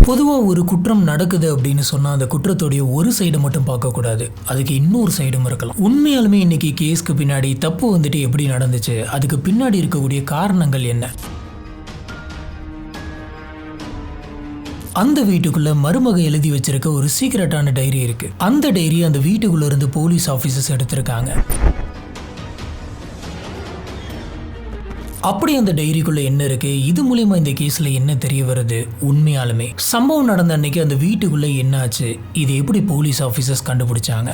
பொதுவாக ஒரு குற்றம் நடக்குது அப்படின்னு சொன்னால் அந்த குற்றத்துடைய ஒரு சைடு மட்டும் பார்க்கக்கூடாது, அதுக்கு இன்னொரு சைடும் இருக்கலாம். உண்மையாலுமே இன்னைக்கு கேஸ்க்கு பின்னாடி தப்பு வந்துட்டு எப்படி நடந்துச்சு, அதுக்கு பின்னாடி இருக்கக்கூடிய காரணங்கள் என்ன? அந்த வீட்டுக்குள்ள மருமக எழுதி வச்சிருக்க ஒரு சீக்ரெட்டான டைரி இருக்கு. அந்த டைரி அந்த வீட்டுக்குள்ள இருந்து போலீஸ் ஆபீசர்ஸ் எடுத்திருக்காங்க. அப்படி அந்த டைரிக்குள்ள என்ன இருக்கு, இது மூலியமா இந்த கேஸ்ல என்ன தெரிய வருது, உண்மையாலுமே சம்பவம் நடந்த அன்னைக்கு அந்த வீட்டுக்குள்ள என்ன ஆச்சு, இது எப்படி போலீஸ் ஆபீசர்ஸ் கண்டுபிடிச்சாங்க?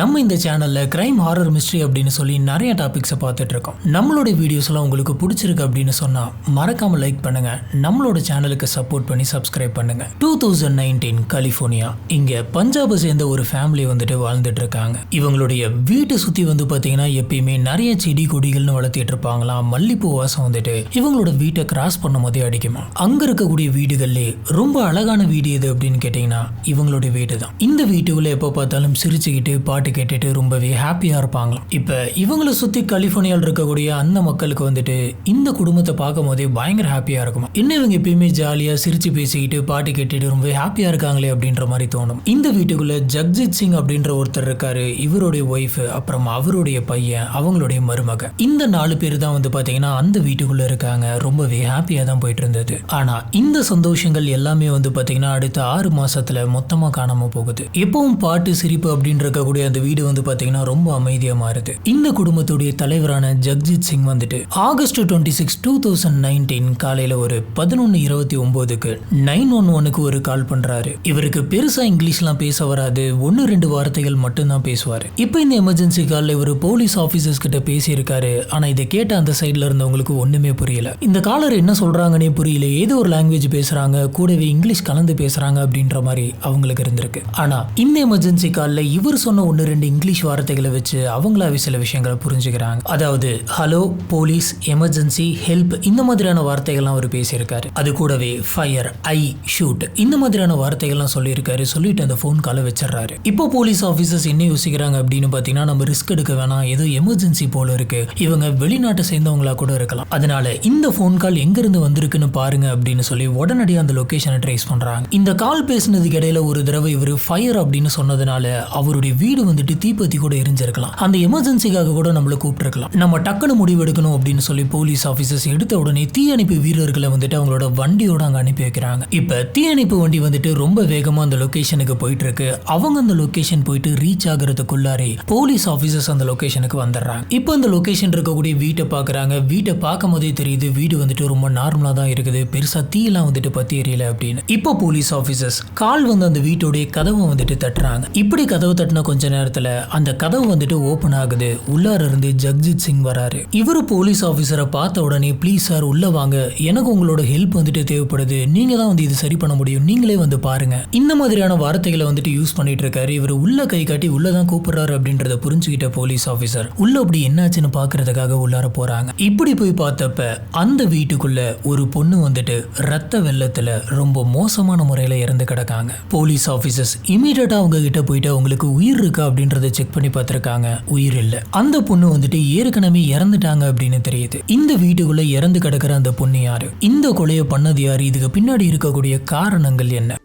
நம்ம இந்த சேனல்ல கிரைம் ஹாரர் மிஸ்ட்ரி அப்படின்னு சொல்லி நிறைய டாபிக்ஸை பார்த்துட்டு இருக்கோம். நம்மளோட வீடியோஸ் எல்லாம் உங்களுக்கு பிடிச்சிருக்கு அப்படின்னு சொன்னா மறக்காம லைக் பண்ணுங்க, நம்மளோட சேனலுக்கு சப்போர்ட் பண்ணி சப்ஸ்கிரைப் பண்ணுங்க. 2019 கலிபோர்னியா, இங்க பஞ்சாபை சேர்ந்த ஒரு ஃபேமிலி வந்துட்டு வாழ்ந்துட்டு இருக்காங்க. இவங்களுடைய வீட்டை சுத்தி வந்து பாத்தீங்கன்னா எப்பயுமே நிறைய செடி கொடிகள்னு வளர்த்திட்டு இருப்பாங்களாம். மல்லிப்பூ வாசம் வந்துட்டு இவங்களோட வீட்டை கிராஸ் பண்ணும் போதே அடிக்குமா. அங்க இருக்கக்கூடிய வீடுகள்லே ரொம்ப அழகான வீடு எது அப்படின்னு கேட்டீங்கன்னா இவங்களுடைய வீடு தான். இந்த வீட்டுக்குள்ள எப்போ பார்த்தாலும் சிரிச்சுக்கிட்டு பாட்டு கேட்டுட்டு ரொம்பவே ஹாப்பியா இருப்பாங்களாம். இப்ப இவங்களை சுத்தி கலிபோர்னியாவில் இருக்கக்கூடிய அந்த மக்களுக்கு வந்துட்டு இந்த குடும்பத்தை பார்க்கும் போதே பயங்கர ஹாப்பியா இருக்குமா. இன்னும் இவங்க எப்பயுமே ஜாலியா சிரிச்சு பேசிக்கிட்டு பாட்டு கேட்டுட்டு ரொம்ப ஹாப்பியா இருக்காங்களே அப்படின்ற மாதிரி தோணும். இந்த வீட்டுக்குள்ள ஜக்ஜித் சிங் அப்படின்ற ஒருத்தர் இருக்காரு, இவருடைய ஒய்ஃப், அப்புறம் அவருடைய பையன், அவங்களுடைய மருமக. இந்த 4 பேர் தான் வந்து பாத்தீங்கன்னா அந்த வீட்டுக்குள்ள இருக்காங்க. ரொம்பவே ஹாப்பியா தான் போயிட்டு இருந்தது. ஆனா இந்த சந்தோஷங்கள் எல்லாமே வந்து பாத்தீங்கன்னா அடுத்த 6 மாசத்துல மொத்தமா காணாம போகுது. எப்பவும் பாட்டு சிரிப்பு அப்படின்னு இருக்கக்கூடிய அந்த வீடு வந்து பாத்தீங்கன்னா ரொம்ப அமைதியா மாறுது. இந்த குடும்பத்துடைய தலைவரான ஜக்ஜித் சிங் வந்துட்டு ஆகஸ்ட் 26, 2019 காலையில ஒரு 11:29க்கு 911க்கு ஒரு கால் பண்றாரு. இவருக்கு பெருசா இங்கிலீஷ்லாம் பேச வராது, 1-2 வார்த்தைகள் மட்டும்தான் பேசுவாரு. இப்போ இந்த எமர்ஜென்சி கால்ல இவர் போலீஸ் ஆபீசர்ஸ் கிட்ட பேசியிருக்காரு. ஆனா இதை கேட்ட அந்த சைட்ல இருந்தவங்களுக்கு ஒண்ணுமே புரியல. இந்த காலர் என்ன சொல்றாங்கன்னே புரியல, ஏதோ ஒரு லாங்குவேஜ் பேசுறாங்க, கூடவே இங்கிலீஷ் கலந்து பேசுறாங்க அப்படின்ற மாதிரி அவங்களுக்கு இருந்திருக்கு. ஆனா இந்த எமர்ஜென்சி கால்ல இவர் சொன்ன 1-2 இங்கிலீஷ் வார்த்தைகளை வச்சு அவங்களாவே சில விஷயங்களை புரிஞ்சுக்கிறாங்க. அதாவது ஹலோ, போலீஸ், எமர்ஜென்சி, ஹெல்ப், இந்த மாதிரியான வார்த்தைகள்லாம் அவர் பேசியிருக்காரு. அது கூடவே ஃபயர், ஐ, ஷூட், இந்த மாதிரியான வார்த்தைகள்லாம் சொல்லியிருக்காரு. சொல்லிட்டு அந்த ஃபோன் காலை வச்சிடறாரு. இப்போ போலீஸ் ஆஃபீஸர்ஸ் என்ன யோசிக்கிறாங்க அப்படின்னு பார்த்தீங்கன்னா, நம்ம ரிஸ்க் எடுக்க வேணாம், ஏதோ எமர்ஜென்சி போல இருக்கு, இவங்க வெளிநாட்டை சேர்ந்தவங்களா கூட இருக்கலாம், அதனால இந்த ஃபோன் கால் எங்கிருந்து வந்திருக்குன்னு பாருங்க அப்படின்னு சொல்லி உடனடியாக அந்த லொகேஷனை ட்ரேஸ் பண்றாங்க. இந்த கால் பேசினதுக்கு இடையில ஒரு தடவை இவர் ஃபயர் அப்படின்னு சொன்னதுனால அவருடைய வீடு வந்துட்டு தீப்பத்தி கூட எரிஞ்சிருக்கலாம். அந்த எமர்ஜென்சிக்காக கூட நம்மள கூப்பிட்டுருக்கலாம். நம்ம டக்குனு முடிவு எடுக்கணும் அப்படின்னு சொல்லி போலீஸ் ஆபீசர்ஸ் எடுத்த உடனே தீயணைப்பு வீரர்களை வந்துட்டு அவங்களோட வண்டியோட அங்க அனுப்பி வைக்கிறாங்க. இப்ப தீயணைப்பு வண்டி வந்துட்டு ரொம்ப வேகமா அந்த லொகேஷனுக்கு போயிட்டு இருக்கு. அவங்க அந்த லொகேஷன் போயிட்டு ரீச் ஆகிறதுக்குள்ளாரே போலீஸ் ஆபீசர்ஸ் அந்த லொகேஷனுக்கு வந்துடுறாங்க. இப்போ அந்த லொகேஷன் இருக்கக்கூடிய வீட்டை பாக்குறாங்க. வீட்டை பார்க்கும் போதே தெரியுது வீடு வந்துட்டு ரொம்ப நார்மலா தான் இருக்குது, பெருசா தீயெல்லாம் வந்துட்டு பத்தி எரியல அப்படின்னு. இப்போ போலீஸ் ஆபீசர்ஸ் கால் வந்து அந்த வீட்டோடைய கதவை வந்துட்டு தட்டுறாங்க. இப்படி கதவு தட்டின கொஞ்ச நேரத்துல அந்த கதவு வந்துட்டு ஓபன் ஆகுது. உள்ளார இருந்து ஜக்ஜித் சிங் வராரு. இவரு போலீஸ் ஆபீசரை பார்த்த உடனே ப்ளீஸ் சார் உள்ள வாங்க, எனக்கு உங்களோட ஹெல்ப் வந்துட்டு தேவைப்படுது, நீங்க தான் வந்து இது சரி பண்ண முடியும், நீங்களே வந்து பாருங்க, இந்த மாதிரியான வார்த்தைகளை வந்துட்டு யூஸ் பண்ணிட்டு இருக்காரு. இவர் உள்ள கை காட்டி உள்ளதான் கூப்பிடுறாரு அப்படின்றத புரிஞ்சுக்கிட்ட போலீஸ் ஆபீசர் உள்ள அப்படி என்னாச்சுன்னு பாக்குறதுக்காக உள்ளார போறாங்க. இப்படி போய் பார்த்தப்ப அந்த வீட்டுக்குள்ள ஒரு பொண்ணு வந்துட்டு ரத்த வெள்ளத்துல ரொம்ப மோசமான முறையில இறந்து கிடக்காங்க. போலீஸ் ஆபீசர்ஸ் இமீடியட்டா அவங்க கிட்ட போயிட்டு அவங்களுக்கு உயிர் இருக்கா அப்படின்றத செக் பண்ணி பார்த்திருக்காங்க. உயிர் இல்ல. அந்த பொண்ணு வந்துட்டு ஏற்கனவே இறந்துட்டாங்க அப்படின்னு தெரியுது. இந்த வீட்டுக்குள்ள இறந்து கிடக்கிற அந்த பொண்ணு யாரு, இந்த கொலையை பண்ணது யாரு, இதுக்கு பின்னாடி இருக்கக்கூடிய காரணங்கள் என்ன?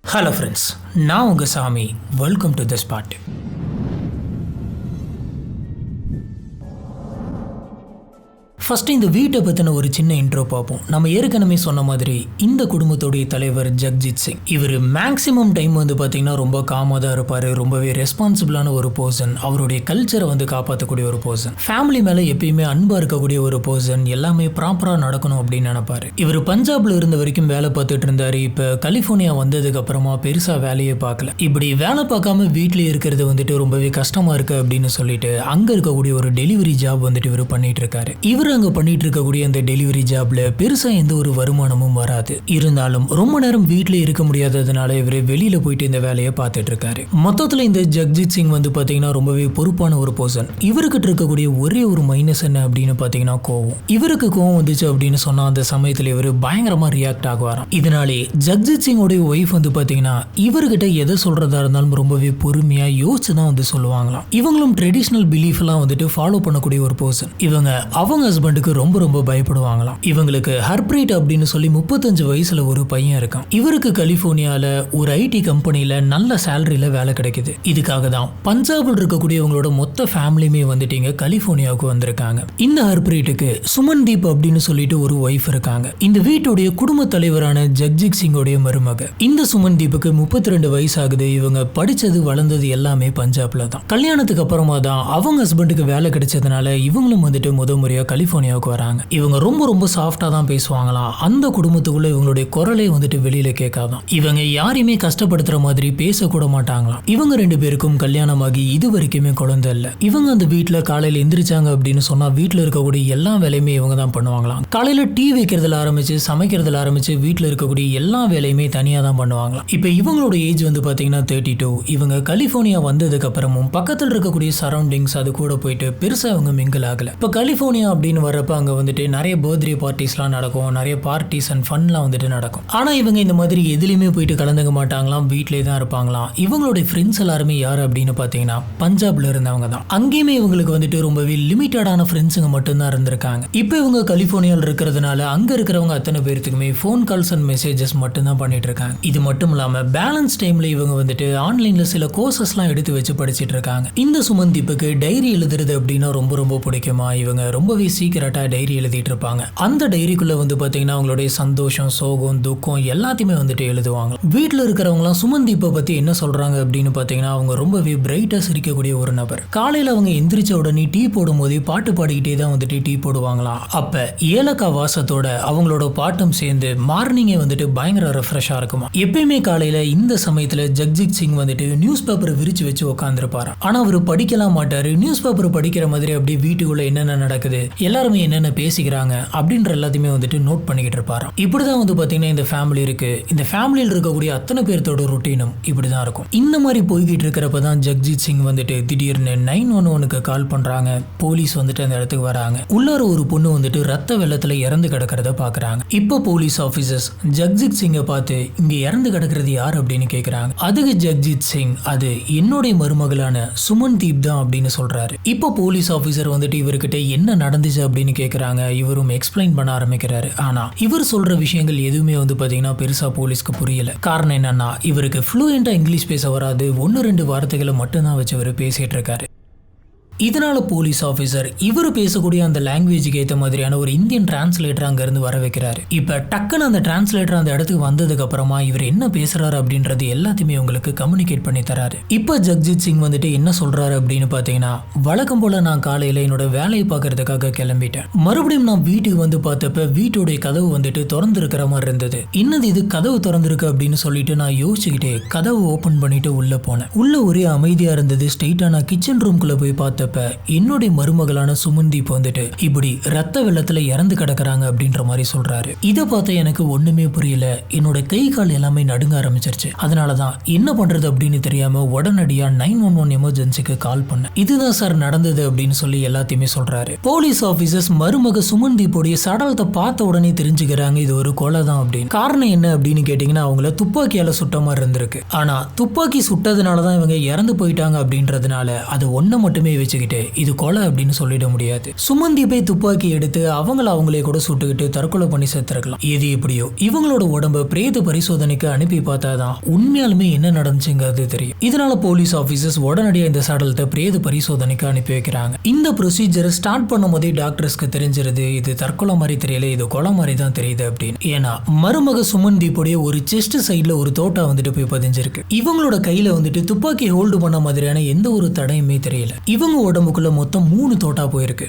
ஹலோ ஃப்ரெண்ட்ஸ், நான் உங்க சாமி. Welcome to the spot. First இந்த வீட்டை பற்றின ஒரு சின்ன இன்ட்ரோ பார்ப்போம். நம்ம ஏற்கனவே சொன்ன மாதிரி இந்த குடும்பத்துடைய தலைவர் ஜக்ஜித் சிங், இவர் மேக்ஸிமம் டைம் வந்து பார்த்தீங்கன்னா ரொம்ப காமாக தான் இருப்பார். ரொம்பவே ரெஸ்பான்சிபிளான ஒரு பர்சன், அவருடைய கல்ச்சரை வந்து காப்பாற்றக்கூடிய ஒரு பர்சன், ஃபேமிலி மேலே எப்பயுமே அன்பாக இருக்கக்கூடிய ஒரு பர்சன், எல்லாமே ப்ராப்பராக நடக்கணும் அப்படின்னு நினைப்பாரு. இவர் பஞ்சாப்ல இருந்த வரைக்கும் வேலை பார்த்துட்டு இருந்தாரு. இப்போ கலிஃபோர்னியா வந்ததுக்கு அப்புறமா பெருசாக வேலையே பார்க்கல. இப்படி வேலை பார்க்காம வீட்டிலே இருக்கிறது வந்துட்டு ரொம்பவே கஷ்டமாக இருக்கு அப்படின்னு சொல்லிட்டு அங்கே இருக்கக்கூடிய ஒரு டெலிவரி ஜாப் வந்துட்டு இவர் பண்ணிட்டு இருக்காரு. இவர் அங்க பண்ணிட்டு இருக்கக்கூடிய அந்த டெலிவரி ஜாப்ல பெருசா எந்த ஒரு வருமானமும் வராது. இருந்தாலும் ரொம்ப நேரம் வீட்டிலே இருக்க முடியாததுனால இவர் வெளியில போயிட்டு இந்த வேலையை பார்த்துட்டு இருக்காரு. மொத்தத்துல இந்த ஜக்ஜித் சிங் வந்து பாத்தீங்கன்னா ரொம்பவே பொறுப்பான ஒரு பர்சன். இவர்கிட்ட இருக்கக்கூடிய ஒரே ஒரு மைனஸ் என்ன அப்படின்னு பாத்தீங்கன்னா கோவம். இவருக்கு கோவம் வந்துச்சு அப்படின்னு சொன்னா அந்த சமயத்துல இவர் பயங்கரமா ரியாக்ட் ஆகுவாராம். இதனாலே ஜக்ஜித் சிங்கோட ஒய்ஃப் வந்து பாத்தீங்கன்னா இவர்கிட்ட எதை சொல்றதா இருந்தாலும் ரொம்பவே பொறுமையா யோசிச்சுதான் வந்து சொல்லுவாங்களாம். இவங்களும் ட்ரெடிஷனல் பிலீஃப் எல்லாம் வந்துட்டு ஃபாலோ பண்ணக்கூடிய ஒரு பர்சன். இவங்க அவங்க ஹஸ்பண்டுக்கு ரொம்ப ரொம்ப பயப்படுவாங்களாம். இவங்களுக்கு ஹர்ப்ரீட் அப்படின்னு சொல்லி 35 வயசுல ஒரு பையன் இருக்கான். இவருக்கு கலிபோர்னியால ஒரு ஐடி கம்பெனில நல்ல சேலரியில வேலை கிடைக்குது. இதுக்காக தான் பஞ்சாபில் இருக்கக்கூடிய இவங்களோட மொத்த ஃபேமிலியுமே வந்துட்டு இங்க கலிபோர்னியாவுக்கு வந்திருக்காங்க. இந்த ஹர்ப்ரீட்டுக்கு சுமன்தீப் அப்படின்னு சொல்லிட்டு ஒரு ஒய்ஃப் இருக்காங்க. இந்த வீட்டுடைய குடும்ப தலைவரான ஜக்ஜித் சிங்கோடைய மருமக. இந்த சுமன்தீப்புக்கு 32 வயசு ஆகுது. இவங்க படிச்சது வளர்ந்தது எல்லாமே பஞ்சாப்ல தான். கல்யாணத்துக்கு அப்புறமா தான் அவங்க ஹஸ்பண்டுக்கு வேலை கிடைச்சதுனால இவங்களும் வந்துட்டு முறையா கலிபோர்னியாவுக்கு வராங்க. இவங்க ரொம்ப ரொம்ப சாஃப்டா தான் பேசுவாங்களாம். அந்த குடும்பத்துக்குள்ள இவங்களுடைய குரலே வந்துட்டு வெளியில கேட்காதான். இவங்க யாரையுமே கஷ்டப்படுத்துற மாதிரி பேசக்கூட மாட்டாங்களாம். இவங்க 2 பேருக்கும் கல்யாணமாகி இது வரைக்குமே குழந்தை இல்ல. இவங்க அந்த வீட்டுல காலையில எந்திரிச்சாங்க அப்படின்னு சொன்னா வீட்டுல இருக்கக்கூடிய எல்லா வேலையுமே இவங்க தான் பண்ணுவாங்களாம். காலையில டீ வைக்கிறதுல ஆரம்பிச்சு சமைக்கிறதுல ஆரம்பிச்சு வீட்டுல இருக்கக்கூடிய எல்லா வேலையுமே தனியா தான் பண்ணுவாங்களாம். இப்ப இவங்களோட ஏஜ் வந்து பாத்தீங்கன்னா 32. இவங்க கலிபோர்னியா வந்ததுக்கு அப்புறமும் பக்கத்தில் இருக்கக்கூடிய சரௌண்டிங்ஸ் அது கூட போயிட்டு பெருசா அவங்க மிங்கிள் ஆகல. இப்ப கலிபோர்னியா அப்படின்னு வரப்ப அங்க வந்துட்டு நிறைய பர்த்டே பார்ட்டிஸ்லாம் நடக்கும், நிறைய பார்ட்டிஸ் அண்ட் ஃபன்லாம் வந்துட்டு நடக்கும். ஆனா இவங்க இந்த மாதிரி எதுலையுமே போயிட்டு கலந்துக்க மாட்டாங்களாம், வீட்லயே தான் இருப்பாங்களாம். இவங்களுடைய ஃப்ரெண்ட்ஸ் எல்லாருமே யாரு அப்படின்னு பாத்தீங்கன்னா பஞ்சாப்ல இருந்தவங்க தான். அங்கேயுமே இவங்களுக்கு வந்துட்டு ரொம்பவே லிமிட்டடான ஃப்ரெண்ட்ஸுங்க மட்டும்தான் இருந்திருக்காங்க. இப்போ இவங்க கலிபோர்னியாவில் இருக்கிறதுனால அங்க இருக்கிறவங்க அத்தனை பேருக்குமே ஃபோன் கால்ஸ் அண்ட் மெசேஜஸ் மட்டும்தான் பண்ணிட்டு இருக்காங்க. இது மட்டும் இல்லாம பேலன்ஸ் டைம்ல இவங்க வந்துட்டு ஆன்லைன்ல சில கோர்சஸ்லாம் எடுத்து வச்சு படிச்சிட்டு இருக்காங்க. இந்த சுமன்தீப்புக்கு டைரி எழுதுறது அப்படின்னா ரொம்ப ரொம்ப பிடிக்குமா. இவங்க ரொம்பவே சீக்கிரட்டா டைரி எழுதிட்டு இருப்பாங்க. அந்த டைரிக்குள்ள வந்து பாத்தீங்கன்னா அவங்களுடைய சந்தோஷம், சோகம், துக்கம் எல்லாத்தையுமே வந்துட்டு எழுதுவாங்க. வீட்டுல இருக்கிறவங்களாம் சுமன்தீப்பை பத்தி என்ன சொல்றாங்க அப்படின்னு பாத்தீங்கன்னா அவங்க ரொம்பவே பிரைட்டா சிரிக்கக்கூடிய ஒரு நபர். காலையில அவங்க எந்திரிச்ச உடனே டீ போடும் போதே பாட்டு பாடிக்கிட்டே தான் வந்துட்டு டீ போடுவாங்களாம். அப்ப ஏலக்காய் வாசத்தோட அவங்களோட பாட்டும் சேர்ந்து மார்னிங்கே வந்துட்டு பயங்கர ரெஃப்ரெஷ்ஷா இருக்குமா. எப்பயுமே காலையில இந்த சமயத்துல ஜக்ஜித் சிங் வந்துட்டு நியூஸ் பேப்பரை விரிச்சு வச்சு உட்காந்துருப்பாரு. ஆனா அவரு படிக்கலாம் மாட்டாரு. நியூஸ் பேப்பர் படிக்கிற மாதிரி அப்படியே வீட்டுக்குள்ள என்னென்ன நடக்குது, எல்லாருமே என்னென்ன பேசிக்கிறாங்க அப்படின்ற எல்லாத்தையுமே வந்துட்டு நோட் பண்ணிக்கிட்டு இருப்பாரு. இப்படிதான் வந்து பாத்தீங்கன்னா இந்த ஃபேமிலி இருக்கு. இந்த ஃபேமிலியில் இருக்கக்கூடிய அத்தனை பேர்த்தோட ரொட்டீனும் இப்படிதான் இருக்கும். இந்த மாதிரி போய்கிட்டு இருக்கிறப்பதான் ஜக்ஜித் சிங் வந்துட்டு திடீர்னு 911க்கு கால் பண்றாங்க. போலீஸ் வந்துட்டு அந்த இடத்துக்கு வராங்க. உள்ளார ஒரு பொண்ணு வந்துட்டு ரத்த வெள்ளத்துல இறந்து கிடக்கிறத பாக்குறாங்க. இப்போ போலீஸ் ஆபீசர்ஸ் ஜக்ஜித் சிங்கை பார்த்து இங்க இறந்து கிடக்கிறது யார் அப்படின்னு கேக்குறாங்க. அதுக்கு ஜக்ஜித் சிங் அது என்னுடைய மருமகளான சுமன்தீப் தான் அப்படின்னு சொல்றாரு. இப்போ போலீஸ் ஆபீசர் வந்துட்டு இவர்கிட்ட என்ன நடந்துச்சு அப்படின்னு கேக்குறாங்க. இவரும் எக்ஸ்பிளைன் பண்ண ஆரம்பிக்கிறாரு. ஆனா இவர் சொல்ற விஷயங்கள் எதுவுமே வந்து பாத்தீங்கன்னா பெருசா போலீஸ்க்கு புரியல. காரணம் என்னன்னா இவருக்கு ஃப்ளூயண்டா இங்கிலீஷ் பேச வராது. 1-2 வார்த்தைகளை மட்டும்தான் வச்சு இவர் பேசிட்டு இருக்காரு. இதனால போலீஸ் ஆஃபீஸர் இவர் பேசக்கூடிய அந்த லாங்குவேஜுக்கு ஏற்ற மாதிரியான ஒரு இந்தியன் டிரான்ஸ்லேட்டர் அங்க இருந்து வர வைக்கிறாரு. இப்ப டக்குன்னு அந்த டிரான்ஸ்லேட்டர் அந்த இடத்துக்கு வந்ததுக்கு அப்புறமா இவர் என்ன பேசுறாரு அப்படின்றது எல்லாத்தையுமே உங்களுக்கு கம்யூனிகேட் பண்ணி தராரு. இப்ப ஜக்ஜித் சிங் வந்துட்டு என்ன சொல்றாரு அப்படின்னு பாத்தீங்கன்னா வழக்கம் போல நான் காலையில என்னோட வேலையை பார்க்கறதுக்காக கிளம்பிட்டேன். மறுபடியும் நான் வீட்டுக்கு வந்து பார்த்தப்ப வீட்டுடைய கதவு வந்துட்டு திறந்து இருக்கிற மாதிரி இருந்தது. இன்னது இது கதவு திறந்திருக்கு அப்படின்னு சொல்லிட்டு நான் யோசிச்சுக்கிட்டே கதவு ஓபன் பண்ணிட்டு உள்ள போனேன். உள்ள ஒரே அமைதியா இருந்தது. ஸ்ட்ரெயிட்டா நான் கிச்சன் ரூம்குள்ள போய் பார்த்தப்ப என்னுடைய மருமகளான சுமன்தீப் வந்துட்டு இப்படி ரத்த வெள்ளத்துல இறந்து கிடக்குறாங்க அப்படின்ற மாதிரி சொல்றாரு. இதை பார்த்த எனக்கு ஒண்ணுமே புரியல. என்னோட கை கால் எல்லாமே நடுங்க ஆரம்பிச்சிருச்சு. அதனாலதான் என்ன பண்றது அப்படின்னு தெரியாம உடனடியா 911 எமர்ஜென்சிக்கு கால் பண்ணேன். இதுதான் சார் நடந்தது அப்படின்னு சொல்லி எல்லாத்தையுமே சொல்றாரு. போலீஸ் ஆபீசர்ஸ் மருமக சுமன்தீப்போடைய சடலத்தை பார்த்த உடனே தெரிஞ்சுக்கிறாங்க இது ஒரு கொலை தான் அப்படின்னு. காரணம் என்ன அப்படின்னு கேட்டீங்கன்னா அவங்கள துப்பாக்கியால சுட்ட மாதிரி இருந்திருக்கு. ஆனா துப்பாக்கி சுட்டதுனாலதான் இவங்க இறந்து போயிட்டாங்க அப்படின்றதுனால அது ஒன்ன மட்டுமே வச்சுக்கிட்டு இது கொலை அப்படின்னு சொல்லிட முடியாது. சுமன்தீப்பை துப்பாக்கி எடுத்து அவங்களே கூட சுட்டுக்கிட்டு தற்கொலை பண்ணி செத்துருக்கலாம். எது எப்படியோ இவங்களோட உடம்பு பிரேத பரிசோதனைக்கு அனுப்பி பார்த்தாதான் உண்மையாலுமே என்ன நடந்துச்சுங்கிறது தெரியும். இதனால போலீஸ் ஆபீசர்ஸ் உடனடியாக இந்த சடலத்தை பிரேத பரிசோதனைக்கு அனுப்பி வைக்கிறாங்க. இந்த ப்ரொசீஜரை ஸ்டார்ட் பண்ணும் போதே டாக்டர்ஸ்க்கு தெரிஞ்சிருது இது தற்கொலை மாதிரி தெரியல, இது கொலை மாதிரி தான் தெரியுது அப்படின்னு. ஏன்னா மருமக சுமன்தீப்புடைய ஒரு செஸ்ட் சைட்ல ஒரு தோட்டா வந்துட்டு போய் பதிஞ்சிருக்கு. இவங்களோட கையில வந்துட்டு துப்பாக்கி ஹோல்டு பண்ண மாதிரியான எந்த ஒரு தடையுமே தெரியல. இவங்க உடம்புக்குள்ள மொத்தம் 3 தோட்டா போயிருக்கு.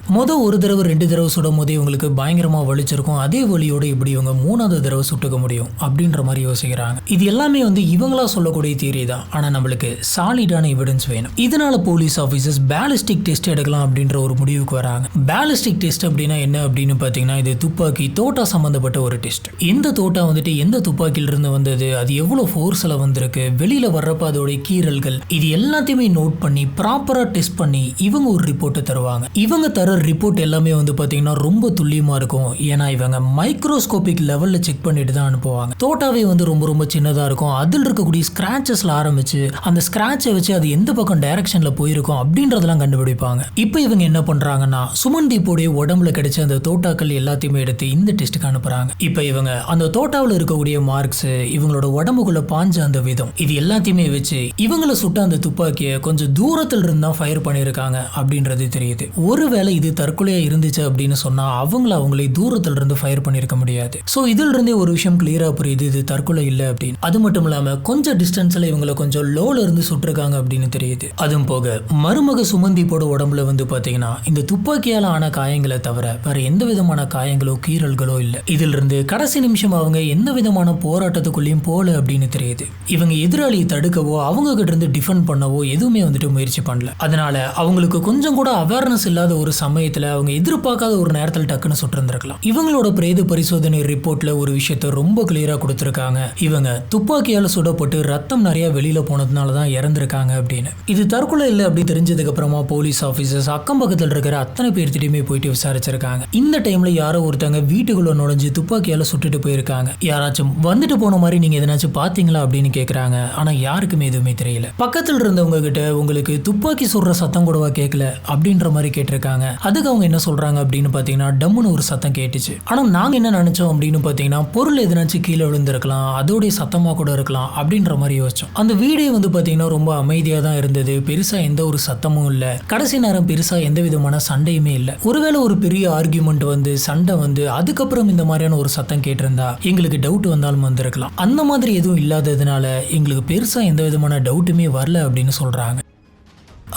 ஒரு தடவை 2 தடவை சுடும் போதே இவங்களுக்கு பயங்கரமா வலிச்சிருக்கும். அதே வலியோட இப்படி இவங்க 3வது தடவை சுட்டுக்க முடியும் அப்படின்ற மாதிரி யோசிக்கிறாங்க. இது எல்லாமே வந்து இவங்களா சொல்லக்கூடிய தியரி தான். ஆனா நம்மளுக்கு சாலிடான எவிடன்ஸ் வேணும். இதனால போலீஸ் ஆபீசர்ஸ் பேலிஸ்டிக் டெஸ்ட் எடுக்கலாம் அப்படின்ற ஒரு முடிவுக்கு வராங்க. பேலிஸ்டிக் டெஸ்ட் அப்படின்னா என்ன அப்படின்னு பாத்தீங்கன்னா இது துப்பாக்கி தோட்டா சம்பந்தப்பட்ட ஒரு டெஸ்ட். எந்த தோட்டா வந்துட்டு எந்த துப்பாக்கில இருந்து வந்தது, அது எவ்வளவு ஃபோர்ஸ்ல வந்திருக்கு, வெளியில வர்றப்ப அதோட கீறல்கள், இது எல்லாத்தையுமே நோட் பண்ணி ப்ராப்பரா டெஸ்ட் பண்ணி இவங்க ஒரு ரிப்போர்ட்டை தருவாங்க. இவங்க தர ரிப்போர்ட் எல்லாமே வந்து பாத்தீங்கன்னா ரொம்ப துல்லியமா இருக்கும். ஏன்னா இவங்க மைக்ரோஸ்கோபிக் லெவல்ல செக் பண்ணிட்டு தான் அனுப்புவாங்க. தோட்டாவே வந்து ரொம்ப ரொம்ப சின்னதா இருக்கும். அதில் இருக்கக்கூடிய ஸ்கிராச்சஸ்ல ஆரம்பிச்சு அந்த ஸ்கிராட்சை வச்சு அது எந்த பக்கம் டைரக்ஷன்ல போயிருக்கும் அப்படின்றதெல்லாம் கண்டுபிடிப்பாங்க. இப்போ இவங்க என்ன பண்றாங்கன்னா சுமன்தீப்போடைய உடம்புல கிடைச்ச அந்த தோட்டாக்கள் எல்லாத்தையுமே எடுத்து இந்த டெஸ்ட்டுக்கு அனுப்புறாங்க. இப்போ இவங்க அந்த தோட்டாவில் இருக்கக்கூடிய மார்க்ஸ், இவங்களோட உடம்புக்குள்ள பாஞ்ச அந்த விதம், இது எல்லாத்தையுமே வச்சு இவங்களை சுட்ட அந்த துப்பாக்கியை கொஞ்சம் தூரத்தில் இருந்து தான் ஃபயர் பண்ணியிருக்காங்க அப்படின்றது தெரியுது. ஒருவேளை இது தற்கொலையா இருந்துச்சு அப்படின்னு சொன்னா அவங்களே தூரத்தில் இருந்து ஃபயர் பண்ணியிருக்க முடியாது. ஸோ இதில் இருந்தே ஒரு விஷயம் கிளியரா புரியுது, இது தற்கொலை இல்லை அப்படின்னு. அது மட்டும் இல்லாம கொஞ்சம் டிஸ்டன்ஸ்ல இவங்களை கொஞ்சம் லோல இருந்து சுட்டிருக்காங்க அப்படின்னு தெரியுது. அதுவும் போக மருமக சுமன்தீப்போட உடம்புல வந்து பாத்தீங்கன்னா இந்த துப்பாக்கியால ஆன காயங்களை தவிர வேற எந்த விதமான காயங்களோ கீறல்களோ இல்ல. இதில் இருந்து கடைசி நிமிஷம் அவங்க எந்த விதமான போராட்டத்துக்குள்ளேயும் போல அப்படின்னு தெரியுது. இவங்க எதிராளியை தடுக்கவோ அவங்க கிட்ட இருந்து டிஃபெண்ட் பண்ணவோ எதுவுமே வந்துட்டு முயற்சி பண்ணல. அதனால அவங்களுக்கு கொஞ்சம் கூட அவேர்னஸ் இல்லாத ஒரு சமயத்துல அவங்க எதிர்பார்க்காத ஒரு நேரத்தில் டக்குன்னு சுட்டிருந்திருக்கலாம். இவங்களோட பிரேத பரிசோதனை ரிப்போர்ட்ல ஒரு விஷயத்த ரொம்ப கிளியரா கொடுத்திருக்காங்க. இவங்க துப்பாக்கியால சுடப்பட்டு ரத்தம் நிறைய வெளியில போனதுனால தான் இறந்திருக்காங்க அப்படின்னு. இது தற்கொலை இல்லை அப்படி தெரிஞ்சதுக்கு அப்புறமா போலீஸ் ஆபீசர்ஸ் அக்கம் பக்கத்தில் இருக்கிற அத்தனை பேர்த்திட்டையுமே போயிட்டு விசாரிச்சிருக்காங்க. இந்த டைம்ல யாரோ ஒருத்தங்க வீட்டுக்குள்ள நுழைஞ்சு துப்பாக்கியால சுட்டுட்டு போயிருக்காங்க. யாராச்சும் வந்துட்டு போன மாதிரி நீங்க எதனாச்சும் பாத்தீங்களா அப்படின்னு கேக்குறாங்க. ஆனா யாருக்குமே எதுவுமே தெரியல. பக்கத்தில் இருந்தவங்க கிட்ட உங்களுக்கு துப்பாக்கி சுடுற சத்தம் கூடவா கேட்கல அப்படின்ற மாதிரி கேட்டிருக்காங்க. அதுக்கு அவங்க என்ன சொல்றாங்க அப்படின்னு பாத்தீங்கன்னா டம்முன்னு ஒரு சத்தம் கேட்டுச்சு. ஆனா நாங்க என்ன நினைச்சோம் அப்படின்னு பாத்தீங்கன்னா பொருள் எதனாச்சும் கீழே விழுந்திருக்கலாம், அதோடைய சத்தமா கூட இருக்கலாம் அப்படின்ற மாதிரி யோசிச்சோம். அந்த வீடே வந்து பாத்தீங்கன்னா ரொம்ப அமைதியா தான் இருந்தது. பெருசா எந்த ஒரு சத்தமும் இல்ல. கடைசி நேரம் பெருசா எந்த விதமான சண்டையுமே இல்ல. ஒருவேளை ஒரு பெரிய ஆர்கியூமெண்ட் வந்து சண்டை வந்து அதுக்கப்புறம் இந்த மாதிரியான ஒரு சத்தம் கேட்டிருந்தா எங்களுக்கு டவுட் வந்தாலும் வந்திருக்கலாம். அந்த மாதிரி எதுவும் இல்லாததுனால எங்களுக்கு பெருசா எந்த விதமான டவுட்டுமே வரல அப்படின்னு சொல்றாங்க.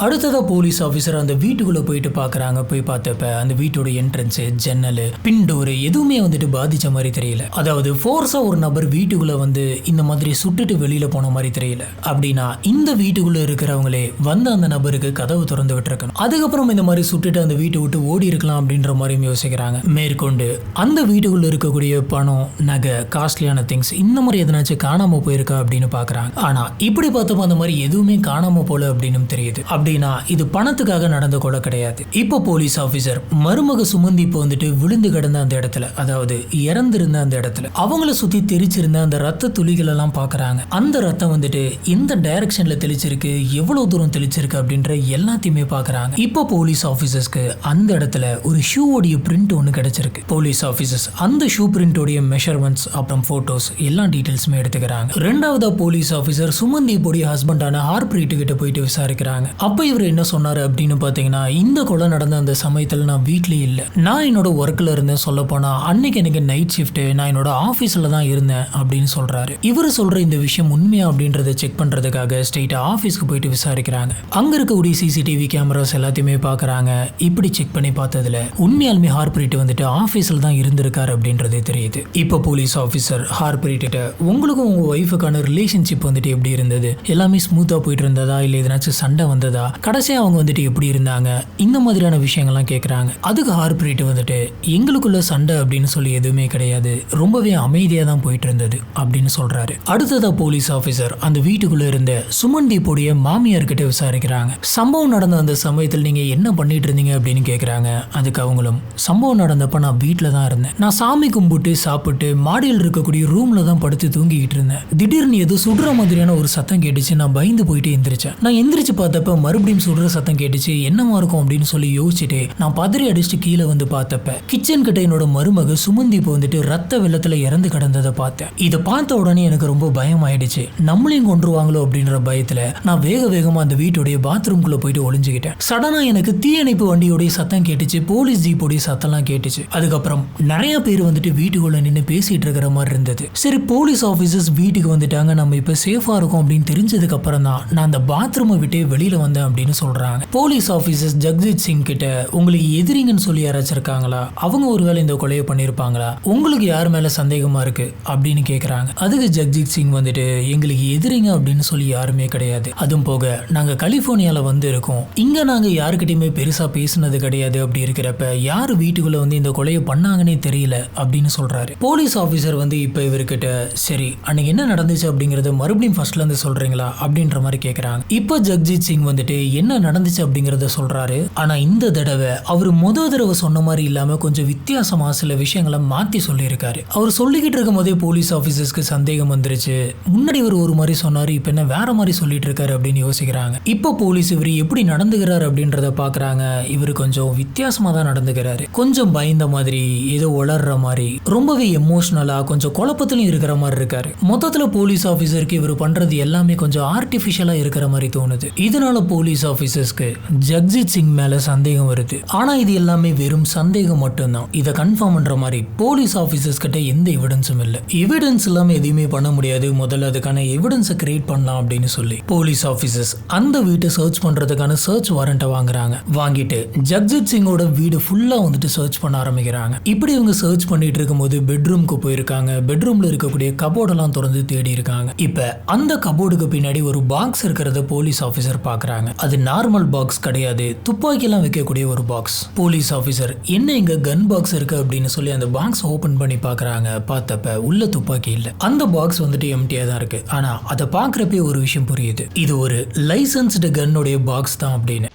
அடுத்ததாக போலீஸ் ஆஃபீஸர் அந்த வீட்டுக்குள்ளே போயிட்டு பார்க்குறாங்க. போய் பார்த்தப்ப அந்த வீட்டோட என்ட்ரன்ஸு, ஜன்னல், பின்டோரு எதுவுமே வந்துட்டு பாதித்த மாதிரி தெரியல. அதாவது ஃபோர்ஸாக ஒரு நபர் வீட்டுக்குள்ளே வந்து இந்த மாதிரி சுட்டுட்டு வெளியில் போன மாதிரி தெரியல. அப்படின்னா இந்த வீட்டுக்குள்ளே இருக்கிறவங்களே வந்து அந்த நபருக்கு கதவு திறந்து விட்டுருக்கணும். அதுக்கப்புறம் இந்த மாதிரி சுட்டுட்டு அந்த வீட்டை விட்டு ஓடி இருக்கலாம் அப்படின்ற மாதிரியும் யோசிக்கிறாங்க. மேற்கொண்டு அந்த வீட்டுக்குள்ளே இருக்கக்கூடிய பணம், நகை, காஸ்ட்லியான திங்ஸ் இந்த மாதிரி எதனாச்சும் காணாமல் போயிருக்கா அப்படின்னு பார்க்குறாங்க. ஆனால் இப்படி பார்த்தப்போ அந்த மாதிரி எதுவுமே காணாமல் போல அப்படின்னு தெரியுது. அப்படின்னா இது பணத்துக்காக நடந்த கொலை கிடையாது. இப்போ போலீஸ் ஆபீசர் மருமக சுமன்தீப் வந்துட்டு விழுந்து கிடந்த அந்த இடத்துல, அதாவது இறந்திருந்த அந்த இடத்துல அவங்கள சுத்தி தெரிச்சிருந்த அந்த ரத்த துளிகள் எல்லாம் பாக்குறாங்க. அந்த ரத்தம் வந்துட்டு எந்த டைரக்ஷன்ல தெளிச்சிருக்கு, எவ்வளவு தூரம் தெளிச்சிருக்கு அப்படின்ற எல்லாத்தையுமே பாக்குறாங்க. இப்போ போலீஸ் ஆபீசர்ஸ்க்கு அந்த இடத்துல ஒரு ஷூவோடைய பிரிண்ட் ஒன்று கிடைச்சிருக்கு. போலீஸ் ஆபீசர்ஸ் அந்த ஷூ பிரிண்டோடைய மெஷர்மெண்ட்ஸ் அப்புறம் போட்டோஸ் எல்லா டீடைல்ஸுமே எடுத்துக்கிறாங்க. ரெண்டாவதா போலீஸ் ஆபீசர் சுமன்தீப்போடைய ஹஸ்பண்டான ஹார்ப்ரீட் கிட்ட போயிட்டு விசாரிக்கிறாங்க. அப்ப இவர் என்ன சொன்னாரு அப்படின்னு பாத்தீங்கன்னா, இந்த கொலை நடந்த அந்த சமயத்துல நான் வீட்லயே இல்ல, நான் என்னோட ஒர்க்ல இருந்தேன். சொல்ல போனா அன்னைக்கு எனக்கு நைட் ஷிஃப்ட், நான் என்னோட ஆபீஸ்ல தான் இருந்தேன் அப்படின்னு சொல்றாரு. இவர் சொல்ற இந்த விஷயம் உண்மையா அப்படின்றத செக் பண்றதுக்காக ஸ்ட்ரெயிட்டா ஆபீஸ்க்கு போயிட்டு விசாரிக்கிறாங்க. அங்க இருக்கக்கூடிய சிசிடிவி கேமராஸ் எல்லாத்தையுமே பாக்குறாங்க. இப்படி செக் பண்ணி பார்த்ததுல உண்மையாலுமே ஹார்ப்ரீட் வந்துட்டு ஆபீஸ்ல தான் இருந்திருக்காரு அப்படின்றது தெரியுது. இப்ப போலீஸ் ஆபீசர் ஹார்ப்ரீட் கிட்ட உங்களுக்கும் உங்க ஒய்ஃபுக்கான ரிலேஷன்ஷிப் வந்துட்டு எப்படி இருந்தது, எல்லாமே ஸ்மூத்தா போயிட்டு இருந்ததா இல்ல எதனாச்சும் சண்டை வந்ததா, கடைசியா அவங்க வந்துட்டு எப்படி இருந்தாங்க, இந்த மாதிரியான விஷயங்கள்லாம் கேட்குறாங்க. அதுக்கு ஹார்ப்ரீட் வந்துட்டு எங்களுக்குள்ள சண்டை அப்படின்னு சொல்லி எதுவுமே கிடையாது, ரொம்பவே அமைதியாக தான் போயிட்டு இருந்தது அப்படின்னு சொல்றாரு. அடுத்ததா போலீஸ் ஆஃபீஸர் அந்த வீட்டுக்குள்ள இருந்த சுமன்தீப்போடைய மாமியார் கிட்ட விசாரிக்கிறாங்க. சம்பவம் நடந்த அந்த சமயத்தில் நீங்க என்ன பண்ணிட்டு இருந்தீங்க அப்படின்னு கேட்குறாங்க. அதுக்கு அவங்களும் சம்பவம் நடந்தப்ப நான் வீட்டில் தான் இருந்தேன், நான் சாமி கும்பிட்டு சாப்பிட்டு மாடியில் இருக்கக்கூடிய ரூம்ல தான் படுத்து தூங்கிக்கிட்டு இருந்தேன். திடீர்னு ஏதோ சுடுற மாதிரியான ஒரு சத்தம் கேட்டுச்சு, நான் பயந்து போயிட்டு எந்திரிச்சேன். நான் எந்திரிச்சு பார்த்தப்ப மறுபடியும் சுடுற சத்தம் கேட்டுச்சு, என்னமா இருக்கும் அப்படின்னு சொல்லி யோசிச்சுட்டு நான் பதறி அடிச்சுட்டு கீழே வந்து பார்த்தப்ப கிச்சன் கிட்ட என்னோட மருமக சுமன்தீப் வந்துட்டு ரத்த வெள்ளத்துல இறந்து கிடந்ததை பார்த்தேன். இதை பார்த்த உடனே எனக்கு ரொம்ப பயம் ஆயிடுச்சு, நம்மளையும் கொன்றுவாங்களோ அப்படின்ற பயத்துல நான் வேக வேகமா அந்த வீட்டுடைய பாத்ரூம்குள்ள போயிட்டு ஒளிஞ்சுக்கிட்டேன். சடனா எனக்கு தீயணைப்பு வண்டியோடைய சத்தம் கேட்டுச்சு, போலீஸ் ஜீப்போடைய சத்தம்லாம் கேட்டுச்சு. அதுக்கப்புறம் நிறைய பேர் வந்துட்டு வீட்டுக்குள்ள நின்று பேசிட்டு இருக்கிற மாதிரி இருந்தது. சரி போலீஸ் ஆபீசர்ஸ் வீட்டுக்கு வந்துட்டாங்க, நம்ம இப்ப சேஃபா இருக்கும் அப்படின்னு தெரிஞ்சதுக்கு அப்புறம் தான் நான் அந்த பாத்ரூமை விட்டு வெளியில வந்தேன் அப்படின்னு சொல்றாங்க. போலீஸ் ஆபீசர்ஸ் ஜக்ஜித் சிங் கிட்ட உங்களுக்கு எதிரிங்கன்னு சொல்லி யாராச்சும் இருக்காங்களா, அவங்க ஒருவேளை இந்த கொலையை பண்ணிருப்பாங்களா, உங்களுக்கு யார் மேல சந்தேகமா இருக்கு அப்படின்னு கேக்குறாங்க. அதுக்கு ஜக்ஜித் சிங் வந்துட்டு எங்களுக்கு எதிரிங்க அப்படின்னு சொல்லி யாருமே கிடையாது, அதுவும் போக நாங்க கலிபோர்னியால வந்து இருக்கோம், இங்க நாங்க யாருக்கிட்டையுமே பெருசா பேசினது கிடையாது, அப்படி இருக்கிறப்ப யாரு வீட்டுக்குள்ள வந்து இந்த கொலையை பண்ணாங்கன்னே தெரியல அப்படின்னு சொல்றாரு. போலீஸ் ஆபீசர் வந்து இப்ப இவர்கிட்ட சரி அன்னைக்கு என்ன நடந்துச்சு அப்படிங்கறத மறுபடியும் ஃபர்ஸ்ட்ல இருந்து சொல்றீங்களா அப்படின்ற மாதிரி கேக்குறாங்க. இப்ப ஜக்ஜித் சிங் வந்துட்டு வந்துட்டு என்ன நடந்துச்சு அப்படிங்கறத சொல்றாரு. ஆனா இந்த தடவை அவர் முத தடவை சொன்ன மாதிரி இல்லாம கொஞ்சம் வித்தியாசமா சில விஷயங்களை மாத்தி சொல்லியிருக்காரு. அவர் சொல்லிக்கிட்டு இருக்கும் போதே போலீஸ் ஆபீசர்ஸ்க்கு சந்தேகம் வந்துருச்சு. முன்னாடி இவர் ஒரு மாதிரி சொன்னாரு, இப்ப என்ன வேற மாதிரி சொல்லிட்டு இருக்காரு அப்படின்னு யோசிக்கிறாங்க. இப்போ போலீஸ் இவர் எப்படி நடந்துக்கிறாரு அப்படின்றத பாக்குறாங்க. இவர் கொஞ்சம் வித்தியாசமா தான் நடந்துக்கிறாரு. கொஞ்சம் பயந்த மாதிரி, ஏதோ உளர்ற மாதிரி, ரொம்பவே எமோஷனலா கொஞ்சம் குழப்பத்திலும் இருக்கிற மாதிரி இருக்காரு. மொத்தத்துல போலீஸ் ஆபீசருக்கு இவர் பண்றது எல்லாமே கொஞ்சம் ஆர்டிபிஷியலா இருக்கிற மாதிரி தோணுது. இதனால போலீஸ் ஆபீசர்ஸ்க்கு ஜக்ஜித் சிங் மேல சந்தேகம் வருது. ஆனா இது எல்லாமே வெறும் சந்தேகம் மட்டும்தான். இதை கன்ஃபார்ம் பண்ற மாதிரி போலீஸ் ஆபீசர்ஸ் கிட்ட எந்த எவிடன்ஸும் இல்ல. எவிடன்ஸ் இல்லாம எதுவுமே பண்ண முடியாது. முதல்ல அதுக்கான எவிடன்ஸை கிரியேட் பண்ணலாம் அப்படின்னு சொல்லி போலீஸ் ஆபீசர்ஸ் அந்த வீட்டை சர்ச் பண்றதுக்கான சர்ச் வாரண்ட்டை வாங்குறாங்க. வாங்கிட்டு ஜக்ஜித் சிங்கோட வீடு ஃபுல்லா வந்துட்டு சர்ச் பண்ண ஆரம்பிக்கிறாங்க. இப்படி இவங்க சர்ச் பண்ணிட்டு இருக்கும்போது பெட்ரூம்க்கு போயிருக்காங்க. பெட்ரூம்ல இருக்கக்கூடிய கபோர்டெல்லாம் திறந்து தேடி இருக்காங்க. இப்ப அந்த கபோர்டுக்கு பின்னாடி ஒரு பாக்ஸ் இருக்கிறத போலீஸ் ஆபீசர் பாக்குறாங்க. அது நார்மல் பாக்ஸ் கிடையாது, துப்பாக்கி எல்லாம் வைக்கக்கூடிய ஒரு பாக்ஸ். போலீஸ் ஆபீசர் என்ன இங்க கன் பாக்ஸ் இருக்கு அப்படின்னு சொல்லி அந்த பாக்ஸ் ஓபன் பண்ணி பாக்குறாங்க. பார்த்தப்ப உள்ள துப்பாக்கி இல்ல. அந்த பாக்ஸ் வந்துட்டு எம்டியா தான் இருக்கு. ஆனா அதை பாக்குறப்பே ஒரு விஷயம் புரியுது, இது ஒரு லைசன்ஸ்டு கன்னுடைய பாக்ஸ் தான் அப்படின்னு.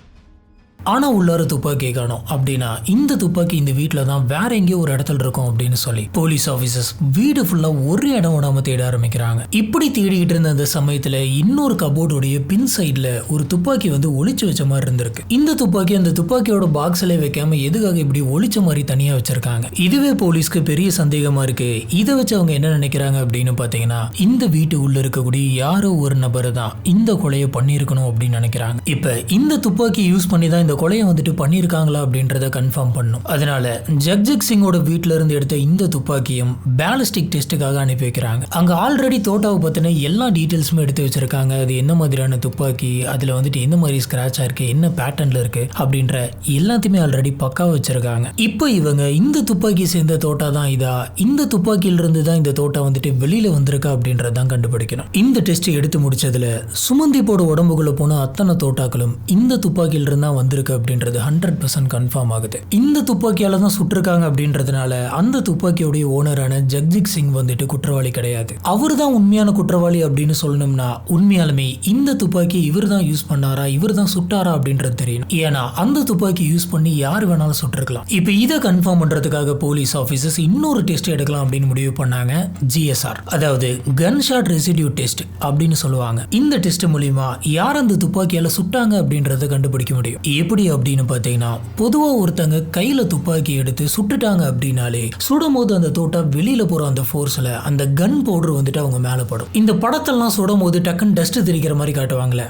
ஆனா உள்ளார துப்பாக்கி காணோம். அப்படின்னா இந்த துப்பாக்கி இந்த வீட்டில தான் வேற எங்கேயோ ஒரு இடத்துல இருக்கும் அப்படின்னு சொல்லி போலீஸ் ஆபீசர்ஸ் வீடு ஃபுல்லா ஒரு இடம் விடாம தேட ஆரம்பிக்கிறாங்க. இப்படி தேடிக்கிட்டு இருந்த அந்த சமயத்துல இன்னொரு கபோர்டுடைய பின் சைட்ல ஒரு துப்பாக்கி வந்து ஒளிச்சு வச்ச மாதிரி இருந்திருக்கு. இந்த துப்பாக்கி அந்த துப்பாக்கியோட பாக்ஸ்ல வைக்காம எதுக்காக இப்படி ஒளிச்ச மாதிரி தனியா வச்சிருக்காங்க. இதுவே போலீஸ்க்கு பெரிய சந்தேகமா இருக்கு. இதை வச்சு அவங்க என்ன நினைக்கிறாங்க அப்படின்னு பாத்தீங்கன்னா, இந்த வீட்டு உள்ள இருக்கக்கூடிய யாரோ ஒரு நபர் தான் இந்த கொலையை பண்ணிருக்கணும் அப்படின்னு நினைக்கிறாங்க. இப்ப இந்த துப்பாக்கி யூஸ் பண்ணி தான் கொலையை வந்துட்டு பண்ணிருக்காங்களா அப்படின்றத கன்ஃபார்ம் பண்ணும். அதனால ஜக்ஜித் சிங்கோட வீட்ல இருந்து எடுத்த இந்த துப்பாக்கியும் பேலிஸ்டிக் டெஸ்ட்டுக்காக அனுப்பி வைக்கிறாங்க. அங்க ஆல்ரெடி தோட்டாவை பத்தின எல்லா டீடைல்ஸுமே எடுத்து வச்சிருக்காங்க. அது என்ன மாதிரியான துப்பாக்கி, அதுல வந்துட்டு என்ன மாதிரி ஸ்கிராட்சா இருக்கு, என்ன பேட்டர்ன்ல இருக்கு அப்படின்ற எல்லாத்தையுமே ஆல்ரெடி பக்காவா வச்சிருக்காங்க. இப்போ இவங்க இந்த துப்பாக்கி சேர்ந்த தோட்டா தான் இதா, இந்த துப்பாக்கியில இருந்து தான் இந்த தோட்டா வந்துட்டு வெளியில வந்திருக்கா அப்படின்றதான் கண்டுபிடிக்கணும். இந்த டெஸ்ட் எடுத்து முடிச்சதுல சுமந்திப்போட உடம்புக்குள்ள போன அத்தனை தோட்டாக்களும் இந்த துப்பாக்கியில இருந்தா வந்திருக்கு அப்படின்றது 100% கன்ஃபார்ம் ஆகுது. இந்த துப்பாக்கியால தான் சுட்டிருக்காங்க அப்படின்றதுனால அந்த துப்பாக்கியோடைய ஓனரான ஜக்ஜித் சிங் வந்துட்டு குற்றவாளி கிடையாது. அவர் தான் உண்மையான குற்றவாளி அப்படின்னு சொல்லணும்னா உண்மையாலுமே இந்த துப்பாக்கி இவர் தான் யூஸ் பண்ணாரா, இவர் தான் சுட்டாரா அப்படின்றது தெரியணும். ஏன்னா அந்த துப்பாக்கி யூஸ் பண்ணி யார் வேணாலும் சுட்டிருக்கலாம். இப்போ இதை கன்ஃபார்ம் பண்றதுக்காக போலீஸ் ஆபீசர்ஸ் இன்னொரு டெஸ்ட் எடுக்கலாம் அப்படின்னு முடிவு பண்ணாங்க. GSR, அதாவது கன் ஷாட் ரெசிடியூ டெஸ்ட் அப்படின்னு சொல்லுவாங்க. இந்த டெஸ்ட் மூலமா யார் அந்த துப்பாக்கியால சுட்டாங்க அப்படின்றத கண்டுபிடிக்க முடியும். எப்படி அப்படின்னு பாத்தீங்கன்னா, பொதுவா ஒருத்தங்க கையில துப்பாக்கி எடுத்து சுட்டுட்டாங்க அப்படின்னாலே சுடும் போது அந்த தோட்டா வெளியில போற அந்த ஃபோர்ஸ்ல அந்த கன் பவுடர் வந்துட்டு அவங்க மேல படும். இந்த படத்தெல்லாம் சுடும் போது டக்குன்னு டஸ்ட் தெரிக்கிற மாதிரி காட்டுவாங்களே,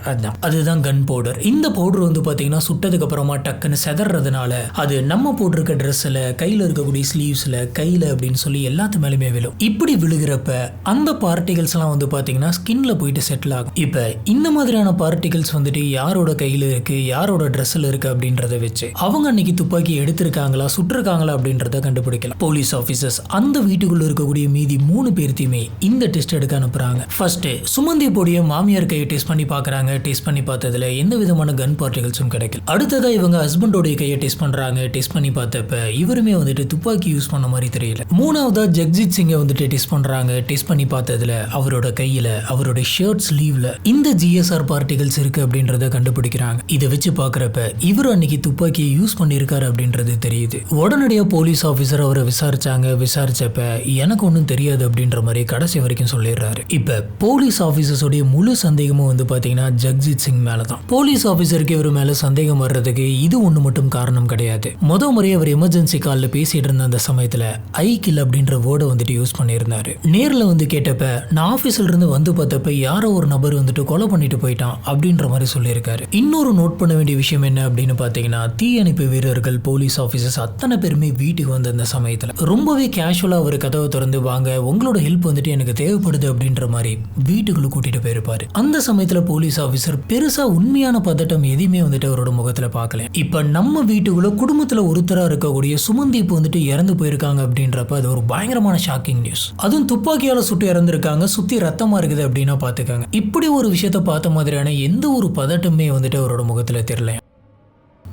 அதுதான் கன் பவுடர். இந்த பவுடர் வந்து பாத்தீங்கன்னா சுட்டதுக்கு அப்புறமா டக்குன்னு செதறதுனால அது நம்ம போட்டிருக்க ட்ரெஸ்ல, கையில இருக்கக்கூடிய ஸ்லீவ்ஸ்ல, கையில அப்படின்னு சொல்லி எல்லாத்து மேலுமே விழும். இப்படி விழுகிறப்ப அந்த பார்ட்டிகல்ஸ் எல்லாம் வந்து பாத்தீங்கன்னா ஸ்கின்ல போயிட்டு செட்டில் ஆகும். இப்ப இந்த மாதிரியான பார்ட்டிகல்ஸ் வந்துட்டு யாரோட கையில இருக்கு, யாரோட ட்ரெஸ்ல இருக்கு அப்படின்றத வச்சு அவங்க அன்னைக்கு துப்பாக்கி எடுத்திருக்காங்களா, சுட்டிருக்காங்களா அப்படின்றத கண்டுபிடிக்கலாம். போலீஸ் ஆபீசர்ஸ் அந்த வீட்டுக்குள்ள இருக்கக்கூடிய மீதி 3 பேர்த்தையுமே இந்த டெஸ்ட் எடுக்க அனுப்புறாங்க. ஃபர்ஸ்ட் சுமந்திப்போடைய மாமியார் கையை டெஸ்ட் பண்ணி பாக்குறாங்க. டெஸ்ட் பண்ணி பார்த்ததுல எந்த விதமான கன் பார்ட்டிகல்ஸும் கிடைக்கல. அடுத்ததா இவங்க ஹஸ்பண்டோடைய கையை டெஸ்ட் பண்றாங்க. டெஸ்ட் பண்ணி பார்த்தப்ப இவருமே வந்துட்டு துப்பாக்கி யூஸ் பண்ண மாதிரி தெரியல. மூணாவதா ஜக்ஜித் சிங்கை வந்துட்டு டெஸ்ட் பண்றாங்க. டெஸ்ட் பண்ணி பார்த்ததுல அவரோட கையில, அவரோட ஷர்ட் ஸ்லீவ்ல இந்த GSR பார்ட்டிகல்ஸ் இருக்கு அப்படின்றத கண்டுபிடிக்கிறாங்க. இதை வச்சு பாக்குறப்ப இவர் அன்னைக்கு துப்பாக்கியை யூஸ் பண்ணியிருக்காரு அப்படின்றது தெரியுது. உடனடியாக போலீஸ் ஆஃபீஸர் அவரை விசாரிச்சாங்க. விசாரிச்சப்ப எனக்கு ஒன்றும் தெரியாது அப்படின்ற மாதிரி கடைசி வரைக்கும் சொல்லிடுறாரு. இப்போ போலீஸ் ஆஃபீஸர்ஸோடைய முழு சந்தேகமும் வந்து பார்த்தீங்கன்னா ஜக்ஜித் சிங் மேலே தான். போலீஸ் ஆஃபீஸருக்கு இவர் மேலே சந்தேகம் வர்றதுக்கு இது ஒன்று மட்டும் காரணம் கிடையாது. முறை அவர் எமர்ஜென்சி காலில் பேசிட்டு இருந்த அந்த சமயத்தில் ஐ கில் அப்படின்ற வேர்டை வந்துட்டு யூஸ் பண்ணியிருந்தாரு. நேரில் வந்து கேட்டப்ப நான் ஆஃபீஸில் இருந்து வந்து பார்த்தப்ப யாரோ ஒரு நபர் வந்துட்டு கொலை பண்ணிட்டு போயிட்டான் அப்படின்ற மாதிரி சொல்லியிருக்காரு. இன்னொரு நோட் பண்ண வேண்டிய விஷயம் என்ன அப்படின்னு பார்த்தீங்கன்னா, தீயணைப்பு வீரர்கள், போலீஸ் ஆஃபீஸர்ஸ் அத்தனை பேருமே வீட்டுக்கு வந்த அந்த சமயத்தில் ரொம்பவே கேஷுவலாக அவர் கதவை திறந்து வாங்க, உங்களோட ஹெல்ப் வந்துட்டு எனக்கு தேவைப்படுது அப்படின்ற மாதிரி வீட்டுக்குள்ள கூட்டிட்டு போயிருப்பாரு. அந்த சமயத்தில் போலீஸ் ஆஃபீஸர் பெருசா உண்மையான பதட்டம் எதையுமே வந்துட்டு அவரோட முகத்துல பார்க்கல. இப்ப நம்ம வீட்டுக்குள்ள குடும்பத்துல ஒருத்தரா இருக்கக்கூடிய சுமந்தீப் வந்துட்டு இறந்து போயிருக்காங்க அப்படின்றப்ப அது ஒரு பயங்கரமான ஷாக்கிங் நியூஸ். அதுவும் துப்பாக்கியால சுட்டு இறந்திருக்காங்க, சுத்தி ரத்தமா இருக்குது அப்படின்னா பாத்துக்காங்க. இப்படி ஒரு விஷயத்த பார்த்த மாதிரியான எந்த ஒரு பதட்டமே வந்துட்டு அவரோட முகத்துல தெரியல.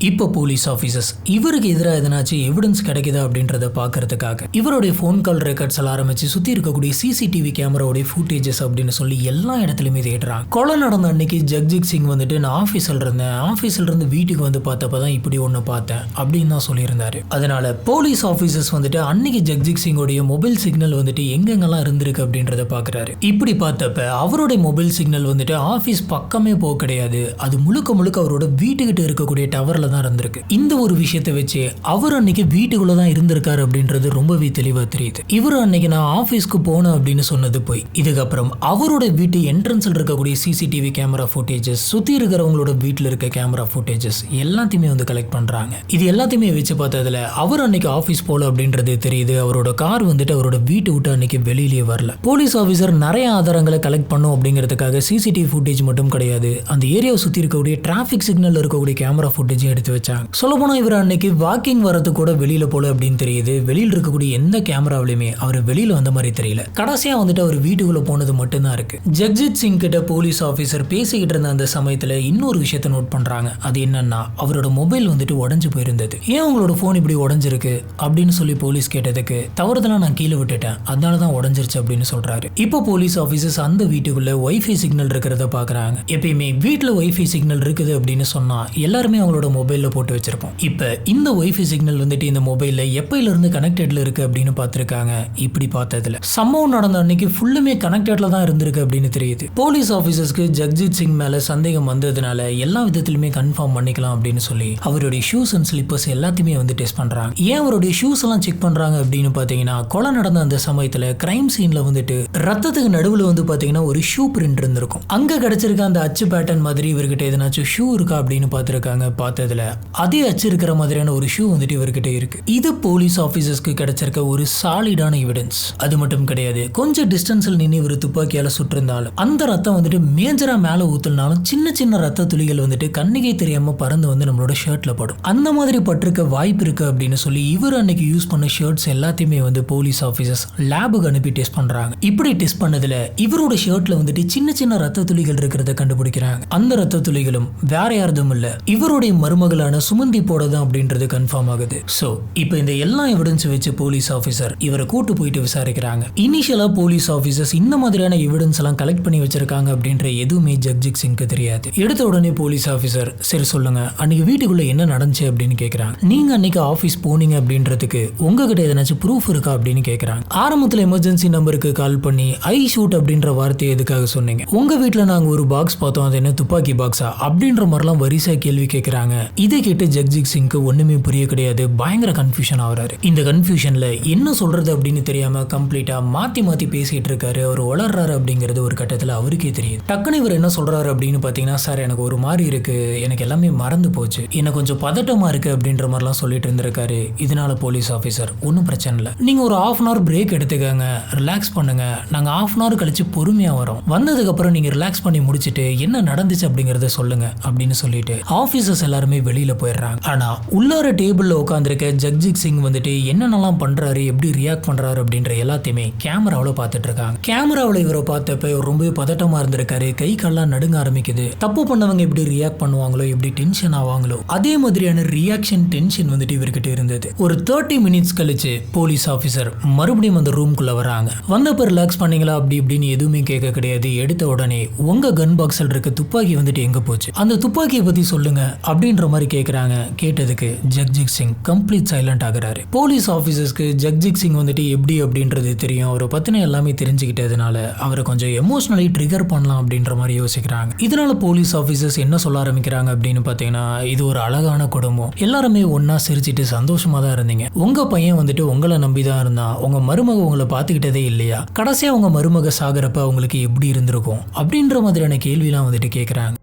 இப்போ போலீஸ் ஆஃபீஸர்ஸ் இவருக்கு எதிராக எதனாச்சும் எவிடன்ஸ் கிடைக்குதா அப்படின்றத பார்க்கறதுக்காக இவருடைய ஃபோன் கால் ரெக்கார்ட்ஸ் எல்லாம் ஆரம்பிச்சு சுற்றி இருக்கக்கூடிய சிசிடிவி கேமராவுடைய ஃபுட்டேஜஸ் அப்படின்னு சொல்லி எல்லா இடத்துலையுமே தேடுறாங்க. கொலை நடந்த அன்னைக்கு ஜக்ஜித் சிங் வந்துட்டு நான் ஆஃபீஸில் இருந்து வீட்டுக்கு வந்து பார்த்தப்ப தான் இப்படி ஒன்று பார்த்தேன் அப்படின்னு தான் சொல்லியிருந்தாரு. அதனால போலீஸ் ஆஃபீஸர்ஸ் வந்துட்டு அன்னைக்கு ஜக்ஜித் சிங்கோடைய மொபைல் சிக்னல் வந்துட்டு எங்கெங்கெல்லாம் இருந்திருக்கு அப்படின்றத பார்க்குறாரு. இப்படி பார்த்தப்ப அவருடைய மொபைல் சிக்னல் வந்துட்டு ஆஃபீஸ் பக்கமே போக கிடையாது, அது முழுக்க முழுக்க அவரோட வீட்டுக்கிட்ட இருக்கக்கூடிய டவரில் தான் இருந்திருக்கு. இந்த ஒரு விஷயத்தை வச்சு அவர் அன்னைக்கு வீட்டுக்குள்ள தான் இருந்திருக்காரு அப்படின்றது ரொம்பவே தெளிவாக தெரியுது. இவர் அன்னைக்கு நான் ஆஃபீஸ்க்கு போனேன் அப்படின்னு சொன்னது போய். இதுக்கப்புறம் அவரோட வீட்டு என்ட்ரன்ஸில் இருக்கக்கூடிய சிசிடிவி கேமரா ஃபுட்டேஜஸ், சுற்றி இருக்கிறவங்களோட வீட்டில் இருக்க கேமரா ஃபுட்டேஜஸ் எல்லாத்தையுமே வந்து கலெக்ட் பண்ணுறாங்க. இது எல்லாத்தையுமே வச்சு பார்த்ததுல அவர் அன்னைக்கு ஆஃபீஸ் போல அப்படின்றது தெரியுது. அவரோட கார் வந்துட்டு அவரோட வீட்டை விட்டு அன்னைக்கு வெளியிலேயே வரல. போலீஸ் ஆஃபீஸர் நிறைய ஆதாரங்களை கலெக்ட் பண்ணும் அப்படிங்கிறதுக்காக சிசிடிவி ஃபுட்டேஜ் மட்டும் கிடையாது, அந்த ஏரியாவை சுற்றி இருக்கக்கூடிய டிராஃபிக் சிக்னல் இருக்கக்கூடிய கேமரா ஃபுட்டேஜும் எடுத்து வச்சாங்க. சொல்லப்போனா இவர் அன்னைக்கு வாக்கிங் வரது கூட வெளியில போல அப்படின்னு தெரியுது. வெளியில் இருக்கக்கூடிய எந்த கேமராவிலுமே அவர் வெளியில வந்த மாதிரி தெரியல. கடைசியா வந்துட்டு அவர் வீட்டுக்குள்ள போனது மட்டும்தான் இருக்கு. ஜக்ஜித் சிங் கிட்ட போலீஸ் ஆஃபீஸர் பேசிக்கிட்டு இருந்த அந்த சமயத்துல இன்னொரு விஷயத்தை நோட் பண்றாங்க. அது என்னன்னா அவரோட மொபைல் வந்துட்டு உடஞ்சு போயிருந்தது. ஏன் உங்களோட போன் இப்படி உடஞ்சிருக்கு அப்படின்னு சொல்லி போலீஸ் கேட்டதுக்கு தவறுதலா நான் கீழே விட்டுட்டேன், அதனாலதான் உடஞ்சிருச்சு அப்படின்னு சொல்றாரு. இப்போ போலீஸ் ஆஃபீஸர்ஸ் அந்த வீட்டுக்குள்ள வைஃபை சிக்னல் இருக்கிறத பாக்குறாங்க. எப்பயுமே வீட்டுல வைஃபை சிக்னல் இருக்குது அப்படின்னு சொன்னா எல்லாருமே அவங்களோட மொபைல்ல போட்டு வச்சிருப்போம். இப்ப இந்த வைஃபை சிக்னல் வந்துட்டு இந்த மொபைல்ல எப்பையில இருந்து கனெக்டட்ல இருக்கு அப்படின்னு பார்த்திருக்காங்க. இப்படி பார்த்ததுல சம்பவம் நடந்த அன்னைக்கு ஃபுல்லுமே கனெக்டட்ல தான் இருந்திருக்கு அப்படின்னு தெரியுது. போலீஸ் ஆஃபீஸர்ஸ்க்கு ஜக்ஜித் சிங் மேல சந்தேகம் வந்ததுனால எல்லா விதத்திலுமே கன்ஃபார்ம் பண்ணிக்கலாம் அப்படின்னு சொல்லி அவருடைய ஷூஸ் அண்ட் ஸ்லிப்பர்ஸ் எல்லாத்தையுமே வந்து டெஸ்ட் பண்றாங்க. ஏன் அவருடைய ஷூஸ் எல்லாம் செக் பண்றாங்க அப்படின்னு பாத்தீங்கன்னா கொலை நடந்த அந்த சமயத்துல கிரைம் சீன்ல வந்துட்டு ரத்தத்துக்கு நடுவுல வந்து பாத்தீங்கன்னா ஒரு ஷூ பிரிண்ட் இருந்திருக்கும். அங்க கிடைச்சிருக்க அந்த அச்சு பேட்டர்ன் மாதிரி இவர்கிட்ட எதனாச்சும் ஷூ இருக்கா அப்படின்னு பார்த்திருக்காங்க. பார்த்ததுல அதே அச்சு இருக்கிற மாதிரியான ஒரு ஷூ வந்துட்டு இவர்கிட்ட இருக்கு. இது போலீஸ் ஆஃபீஸர்ஸ்க்கு கிடைச்சிருக்க ஒரு சாலிடான எவிடன்ஸ். அது மட்டும் கிடையாது, கொஞ்சம் டிஸ்டன்ஸில் நின்று இவர் துப்பாக்கியால சுற்றிருந்தாலும் அந்த ரத்தம் வந்துட்டு மேஜரா மேல ஊத்துனாலும் சின்ன சின்ன ரத்த துளிகள் வந்துட்டு கண்ணுக்கே தெரியாம பறந்து வந்து நம்மளோட ஷர்ட்ல படும். அந்த மாதிரி பட்டிருக்க வாய்ப்பு இருக்கு அப்படின்னு சொல்லி இவர் அன்னைக்கு யூஸ் பண்ண ஷர்ட்ஸ் எல்லாத்தையுமே வந்து போலீஸ் ஆஃபீஸர்ஸ் லேபுக்கு அனுப்பி டெஸ்ட் பண்றாங்க. இப்படி டெஸ்ட் பண்ணதுல இவரோட ஷர்ட்ல வந்துட்டு சின்ன சின்ன ரத்த துளிகள் இருக்கிறத கண்டுபிடிக்கிறாங்க. அந்த ரத்த துளிகளும் வேற யாரும் இல்ல, இவருடைய மருமகளான சுமந்தி போடதான் அப்படின்றது கன்ஃபார்ம் ஆகுது. சோ இப்போ இந்த எல்லா எவிடன்ஸ் வச்சு போலீஸ் ஆஃபீஸர் இவரை கூட்டு போயிட்டு விசாரிக்கிறாங்க. இனிஷியலா போலீஸ் ஆஃபீஸர்ஸ் இந்த மாதிரியான எவிடன்ஸ் எல்லாம் கலெக்ட் பண்ணி வச்சிருக்காங்க அப்படின்ற எதுவுமே ஜக்ஜித் சிங்க்கு தெரியாது. எடுத்த உடனே போலீஸ் ஆஃபீஸர் சரி சொல்லுங்க அன்னைக்கு வீட்டுக்குள்ள என்ன நடந்துச்சு அப்படின்னு கேட்கறாங்க. நீங்க அன்னைக்கு ஆஃபீஸ் போனீங்க அப்படின்றதுக்கு உங்ககிட்ட எதனாச்சும் ப்ரூஃப் இருக்கா அப்படின்னு கேட்கறாங்க. ஆரம்பத்தில் எமர்ஜென்சி நம்பருக்கு கால் பண்ணி ஐ ஷூட் அப்படின்ற வார்த்தையை எதுக்காக சொன்னீங்க? உங்க வீட்டுல நாங்க ஒரு பாக்ஸ் பார்த்தோம், அது என்ன துப்பாக்கி பாக்ஸா அப்படின்ற மாதிரிலாம் வரிசை கேள்வி கேட்கறாங்க. இதை கேட்டு ஜக்ஜித் சிங்க்கு ஒண்ணுமே புரிய கிடையாது. பயங்கர கன்ஃபியூஷன் ஆகுறாரு. இந்த கன்ஃபியூஷன்ல என்ன சொல்றது அப்படின்னு தெரியாம கம்ப்ளீட்டா மாத்தி மாத்தி பேசிட்டு இருக்காரு. அவர் வளர்றாரு அப்படிங்கிறது ஒரு கட்டத்துல அவருக்கே தெரியுது. டக்குனு இவர் என்ன சொல்றாரு அப்படின்னு பாத்தீங்கன்னா, சார் எனக்கு ஒரு மாதிரி இருக்கு, எனக்கு எல்லாமே மறந்து போச்சு, எனக்கு கொஞ்சம் பதட்டமா இருக்கு அப்படின்ற மாதிரிலாம் சொல்லிட்டு இருந்திருக்காரு. இதனால போலீஸ் ஆஃபீஸர் ஒன்றும் பிரச்சனை இல்லை, நீங்க ஒரு ½ hour பிரேக் எடுத்துக்கங்க, ரிலாக்ஸ் பண்ணுங்க, நாங்க ½ hour கழிச்சு பொறுமையா வரோம், வந்ததுக்கு அப்புறம் நீங்க ரிலாக்ஸ் பண்ணி முடிச்சுட்டு என்ன நடந்துச்சு அப்படிங்கறத சொல்லுங்க அப்படின்னு சொல்லிட்டு ஆபீசர்ஸ் எல்லாருமே வெளியில போயிடுறாங்க. ஆனா உள்ளார டேபிள்ல உட்காந்துருக்க ஜக்ஜித் சிங் வந்துட்டு என்னென்னலாம் பண்றாரு, எப்படி ரியாக்ட் பண்றாரு அப்படின்ற எல்லாத்தையுமே கேமராவில் பார்த்துட்டு இருக்காங்க. கேமராவில் இவரை பார்த்தப்ப ரொம்பவே பதட்டமா இருந்திருக்காரு. கை கால்லாம் நடுங்க ஆரம்பிக்குது. தப்பு பண்ணவங்க எப்படி ரியாக்ட் பண்ணுவாங்களோ, எப்படி டென்ஷன் ஆவாங்களோ அதே மாதிரியான ரியாக்ஷன் டென்ஷன் வந்துட்டு இவர்கிட்ட இருந்தது. ஒரு 30 minutes கழிச்சு போலீஸ் ஆஃபீஸர் மறுபடியும் அந்த ரூம்குள்ள வராங்க. வந்தப்ப ரிலாக்ஸ் பண்ணீங்களா அப்படி இப்படின்னு எதுவுமே கேட்க கிடையாது. எடுத்த உடனே உங்க கன் பாக்ஸில் இருக்க துப்பாக்கி வந்துட்டு எங்க போச்சு, அந்த துப்பாக்கியை பத்தி சொல்லுங்க அப்படின்ற மாதிரி கேட்கறாங்க. கேட்டதுக்கு ஜக்ஜித் சிங் கம்ப்ளீட் சைலண்ட் ஆகுறாரு. போலீஸ் ஆஃபீஸர்ஸ்க்கு ஜக்ஜித் சிங் வந்துட்டு எப்படி அப்படின்றது தெரியும். அவரை பத்தின எல்லாமே தெரிஞ்சுக்கிட்டதுனால அவரை கொஞ்சம் எமோஷனலி ட்ரிகர் பண்ணலாம் அப்படின்ற மாதிரி யோசிக்கிறாங்க. இதனால போலீஸ் ஆஃபீஸர்ஸ் என்ன சொல்ல ஆரம்பிக்கிறாங்க அப்படின்னு பாத்தீங்கன்னா, இது ஒரு அழகான குடும்பம், எல்லாருமே ஒன்னா சிரிச்சிட்டு சந்தோஷமா தான் இருந்தீங்க, உங்க பையன் வந்துட்டு உங்களை நம்பி தான் இருந்தான், உங்க மருமக உங்களை பார்த்துக்கிட்டதே இல்லையா, கடைசியா உங்க மருமக சாகிறப்ப உங்களுக்கு எப்படி இருந்திருக்கும் அப்படின்ற மாதிரியான கேள்விலாம் வந்துட்டு கேட்கறாங்க.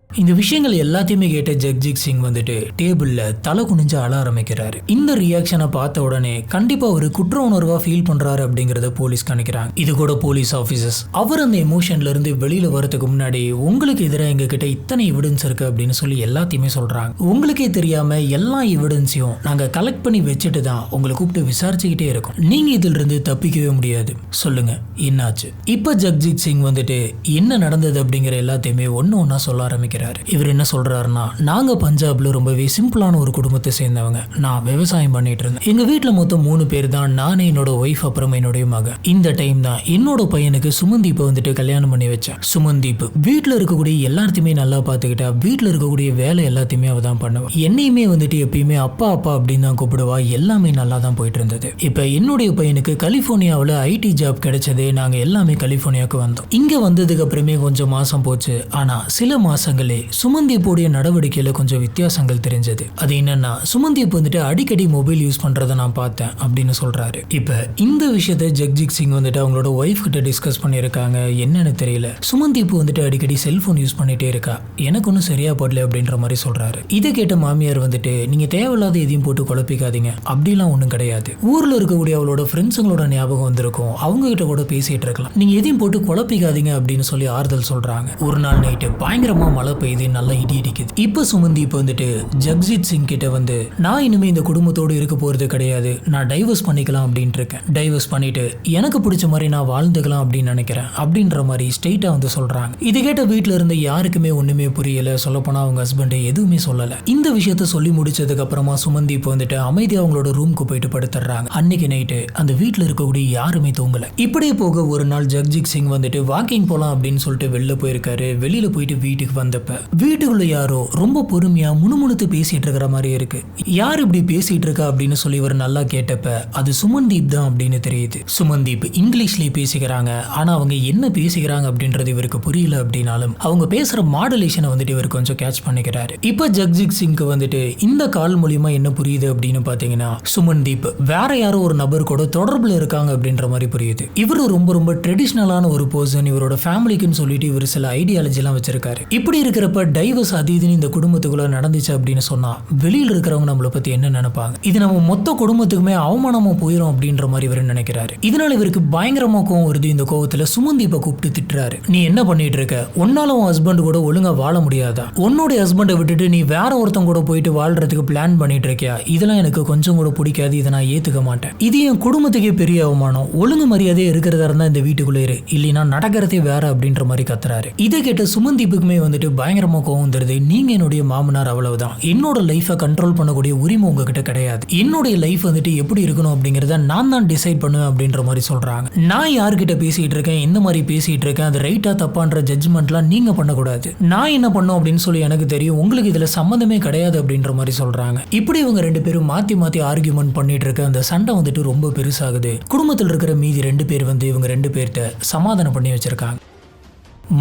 இந்த விஷயங்கள் எல்லாத்தையுமே கேட்ட ஜக்ஜித் சிங் வந்துட்டு டேபிள்ல தலை குனிஞ்சு அழ ஆரம்பிக்கிறாரு. இந்த ரியாக்ஷனை பார்த்த உடனே கண்டிப்பா ஒரு குற்ற உணர்வா ஃபீல் பண்றாரு அப்படிங்கறத போலீஸ் கணிக்கிறாங்க. இது கூட போலீஸ் ஆபீசர்ஸ் அவர் அந்த எமோஷன்ல இருந்து வெளியில வரதுக்கு முன்னாடி உங்களுக்கு எதிராக எங்க கிட்ட இத்தனை எவிடன்ஸ் இருக்கு அப்படின்னு சொல்லி எல்லாத்தையுமே சொல்றாங்க. உங்களுக்கே தெரியாம எல்லா எவிடன்ஸையும் நாங்க கலெக்ட் பண்ணி வச்சுட்டு தான் உங்களை கூப்பிட்டு விசாரிச்சுக்கிட்டே இருக்கோம், நீங்க இதுல இருந்து தப்பிக்கவே முடியாது, சொல்லுங்க என்னாச்சு. இப்ப ஜக்ஜித் சிங் வந்துட்டு என்ன நடந்தது அப்படிங்கிற எல்லாத்தையுமே ஒன்னு ஒன்னா சொல்ல ஆரம்பிக்கிறார். ஆரம்பிக்கிறாரு. இவர் என்ன சொல்றாருன்னா, நாங்க பஞ்சாப்ல ரொம்பவே சிம்பிளான ஒரு குடும்பத்தை சேர்ந்தவங்க. நான் விவசாயம் பண்ணிட்டு இருந்தேன். எங்க வீட்டுல மொத்தம் 3 பேர் தான். நானே, என்னோட ஒய்ஃப், அப்புறம் என்னுடைய மகன். இந்த டைம் தான் என்னோட பையனுக்கு சுமந்தீப்பை வந்துட்டு கல்யாணம் பண்ணி வச்சேன். சுமந்தீப் வீட்டுல இருக்கக்கூடிய எல்லாத்தையுமே நல்லா பாத்துக்கிட்டா, வீட்டுல இருக்கக்கூடிய வேலை எல்லாத்தையுமே அவ தான் பண்ணுவா. என்னையுமே வந்துட்டு எப்பயுமே அப்பா அப்பா அப்படின்னு தான் கூப்பிடுவா. எல்லாமே நல்லா தான் போயிட்டு இருந்தது. இப்ப என்னுடைய பையனுக்கு கலிபோர்னியாவில் ஐடி ஜாப் கிடைச்சது. நாங்க எல்லாமே கலிபோர்னியாவுக்கு வந்தோம். இங்க வந்ததுக்கு அப்புறமே கொஞ்சம் மாசம் போச்சு. ஆனா சில மாசங்களே சுமந்தீப்போடைய நடவடிக்கையில கொஞ்சம் வித்தியாசங்கள் தெரிஞ்சது. அது என்னன்னா, சுமந்தீப் வந்துட்டு அடிக்கடி மொபைல் யூஸ் பண்றதை நான் பார்த்தேன் அப்படின்னு சொல்றாரு. இப்ப இந்த விஷயத்தை ஜக்ஜித் சிங் வந்துட்டு அவங்களோட ஒய்ஃப் கிட்ட டிஸ்கஸ் பண்ணியிருக்காங்க. என்னன்னு தெரியல, சுமந்தீப் வந்துட்டு அடிக்கடி செல்போன் யூஸ் பண்ணிட்டே இருக்கா, எனக்கு ஒன்றும் சரியா படல அப்படின்ற மாதிரி சொல்றாரு. இதை கேட்ட மாமியார் வந்துட்டு, நீங்க தேவையில்லாத எதையும் போட்டு குழப்பிக்காதீங்க, அப்படிலாம் ஒன்றும் கிடையாது. ஊர்ல இருக்கக்கூடிய அவளோட ஃப்ரெண்ட்ஸுங்களோட ஞாபகம் வந்திருக்கும், அவங்க கிட்ட கூட பேசிட்டு இருக்கலாம், நீங்க எதையும் போட்டு குழப்பிக்காதீங்க அப்படின்னு சொல்லி ஆறுதல் சொல்றாங்க. ஒரு நாள் நைட்டு பயங்கரமா மழை பெய்யுது, நல்லா இடி இடிக்குது. இப்ப சுமந்தீப் வந்துட்டு ஜக்ஜித் சிங் கிட்ட வந்து, நான் இனிமே இந்த குடும்பத்தோடு இருக்க போறது கிடையாது, நான் டைவர்ஸ் பண்ணிக்கலாம் அப்படின்ட்டு இருக்கேன். டைவர்ஸ் பண்ணிட்டு எனக்கு பிடிச்ச மாதிரி நான் வாழ்ந்துக்கலாம் அப்படின்னு நினைக்கிறேன் அப்படின்ற மாதிரி ஸ்ட்ரெயிட்டா வந்து சொல்றாங்க. இது கேட்ட வீட்டுல இருந்த யாருக்குமே ஒண்ணுமே புரியல. சொல்லப்போனா அவங்க ஹஸ்பண்ட் எதுவுமே சொல்லல. இந்த விஷயத்த சொல்லி முடிச்சதுக்கு அப்புறமா சுமந்தீப் வந்துட்டு அமைதியா அவங்களோட ரூமுக்கு போயிட்டு படுத்துறாங்க. அன்னைக்கு நைட்டு அந்த வீட்டுல இருக்கக்கூடிய யாருமே தூங்கல. இப்படியே போக ஒரு நாள் ஜக்ஜித் சிங் வந்துட்டு வாக்கிங் போலாம் அப்படின்னு சொல்லிட்டு வெளில போயிருக்காரு. வெளியில போயிட்டு வீட்டுக்கு வந்தப்ப வீட்டுக்குள்ள யாரோ ரொம்ப பொறுமையா முணுமுணுத்து பேசிட்டு இருக்கிற மாதிரி இருக்கு. யார் இப்படி பேசிட்டு இருக்கா அப்படின்னு சொல்லி இவர் நல்லா கேட்டப்ப அது சுமந்தீப் தான் அப்படின்னு தெரியுது. சுமந்தீப் இங்கிலீஷ்லயே பேசிக்கிறாங்க. ஆனா அவங்க என்ன பேசிக்கிறாங்க அப்படின்றது இவருக்கு புரியல. அப்படின்னாலும் அவங்க பேசுற மாடுலேஷனை வந்துட்டு இவர் கொஞ்சம் கேட்ச் பண்ணிக்கிறாரு. இப்ப ஜக்ஜித் சிங்க்கு வந்துட்டு இந்த கால் மூலியமா என்ன புரியுது அப்படின்னு பாத்தீங்கன்னா, சுமந்தீப் வேற யாரோ ஒரு நபர் கூட தொடர்புல இருக்காங்க அப்படின்ற மாதிரி புரியுது. இவரு ரொம்ப ரொம்ப ட்ரெடிஷ்னலான ஒரு பர்சன். இவரோட ஃபேமிலிக்குன்னு சொல்லிட்டு இவர் சில ஐடியாலஜி எல்லாம் வச்சிருக்காரு. இப்படி இருக்கிறப்ப டைவர்ஸ் அது இதுன்னு இந்த குடும்பத்துக்குள்ள நடந்துச்சு அப்படின்னு சொன்னா வெளியில இருக்கிறவங்க நம்மளை பத்தி என்ன நினைப்பாங்க, இது நம்ம மொத்த குடும்பத்துக்குமே அவமானமா போயிடும் அப்படின்ற மாதிரி இவர் நினைக்கிறாரு. இதனால இவருக்கு பயங்கரமா கோவம் வருது. இந்த கோவத்துல சுமந்தீப்பை கூப்பிட்டு திட்டுறாரு. நீ என்ன பண்ணிட்டு இருக்க, உன்னால உன் ஹஸ்பண்ட் கூட ஒழுங்கா வாழ முடியாதா, உன்னுடைய ஹஸ்பண்டை விட்டுட்டு நீ வேற ஒருத்தங்க கூட போயிட்டு வாழ்றதுக்கு பிளான் பண்ணிட்டு இருக்கியா, இதெல்லாம் எனக்கு கொஞ்சம் கூட பிடிக்காது, இதை நான் ஏத்துக்க மாட்டேன், இது என் குடும்பத்துக்கே பெரிய அவமானம், ஒழுங்கு மரியாதையே இருக்கிறதா இருந்தா இந்த வீட்டுக்குள்ள இரு, இல்லைன்னா நடக்கிறதே வேற அப்படின்ற மாதிரி கத்துறாரு. இதை கேட்ட சுமந்தீப்புக்குமே வந்துட்டு பயங்கரமா கோவம் வந்துருது. நீங்க என்னுடைய மாமனார், அவ்வளவுதான், என்னோட லைஃபை கண்ட்ரோல் பண்ணக்கூடிய உரிமை உங்ககிட்ட கிடையாது, என்னுடைய லைஃப் வந்துட்டு எப்படி இருக்கணும் அப்படிங்கறத நான் தான் டிசைட் பண்ணுவேன் அப்படின்ற மாதிரி சொல்றாங்க. நான் யார்கிட்ட பேசிட்டு இருக்கேன், எந்த மாதிரி பேசிட்டு இருக்கேன், அது ரைட்டா தப்பான்ற ஜட்ஜ்மெண்ட்லாம் நீங்க பண்ணக்கூடாது, நான் என்ன பண்ணும் அப்படின்னு சொல்லி எனக்கு தெரியும், உங்களுக்கு இதுல சம்மந்தமே கிடையாது அப்படின்ற மாதிரி சொல்றாங்க. இப்படி இவங்க 2 பேரும் மாத்தி மாத்தி ஆர்கியூமெண்ட் பண்ணிட்டு இருக்க அந்த சண்டை வந்துட்டு ரொம்ப பெருசாகுது. குடும்பத்தில் இருக்கிற மீதி 2 பேர் வந்து இவங்க 2 பேர்கிட்ட சமாதானம் பண்ணி வச்சிருக்காங்க.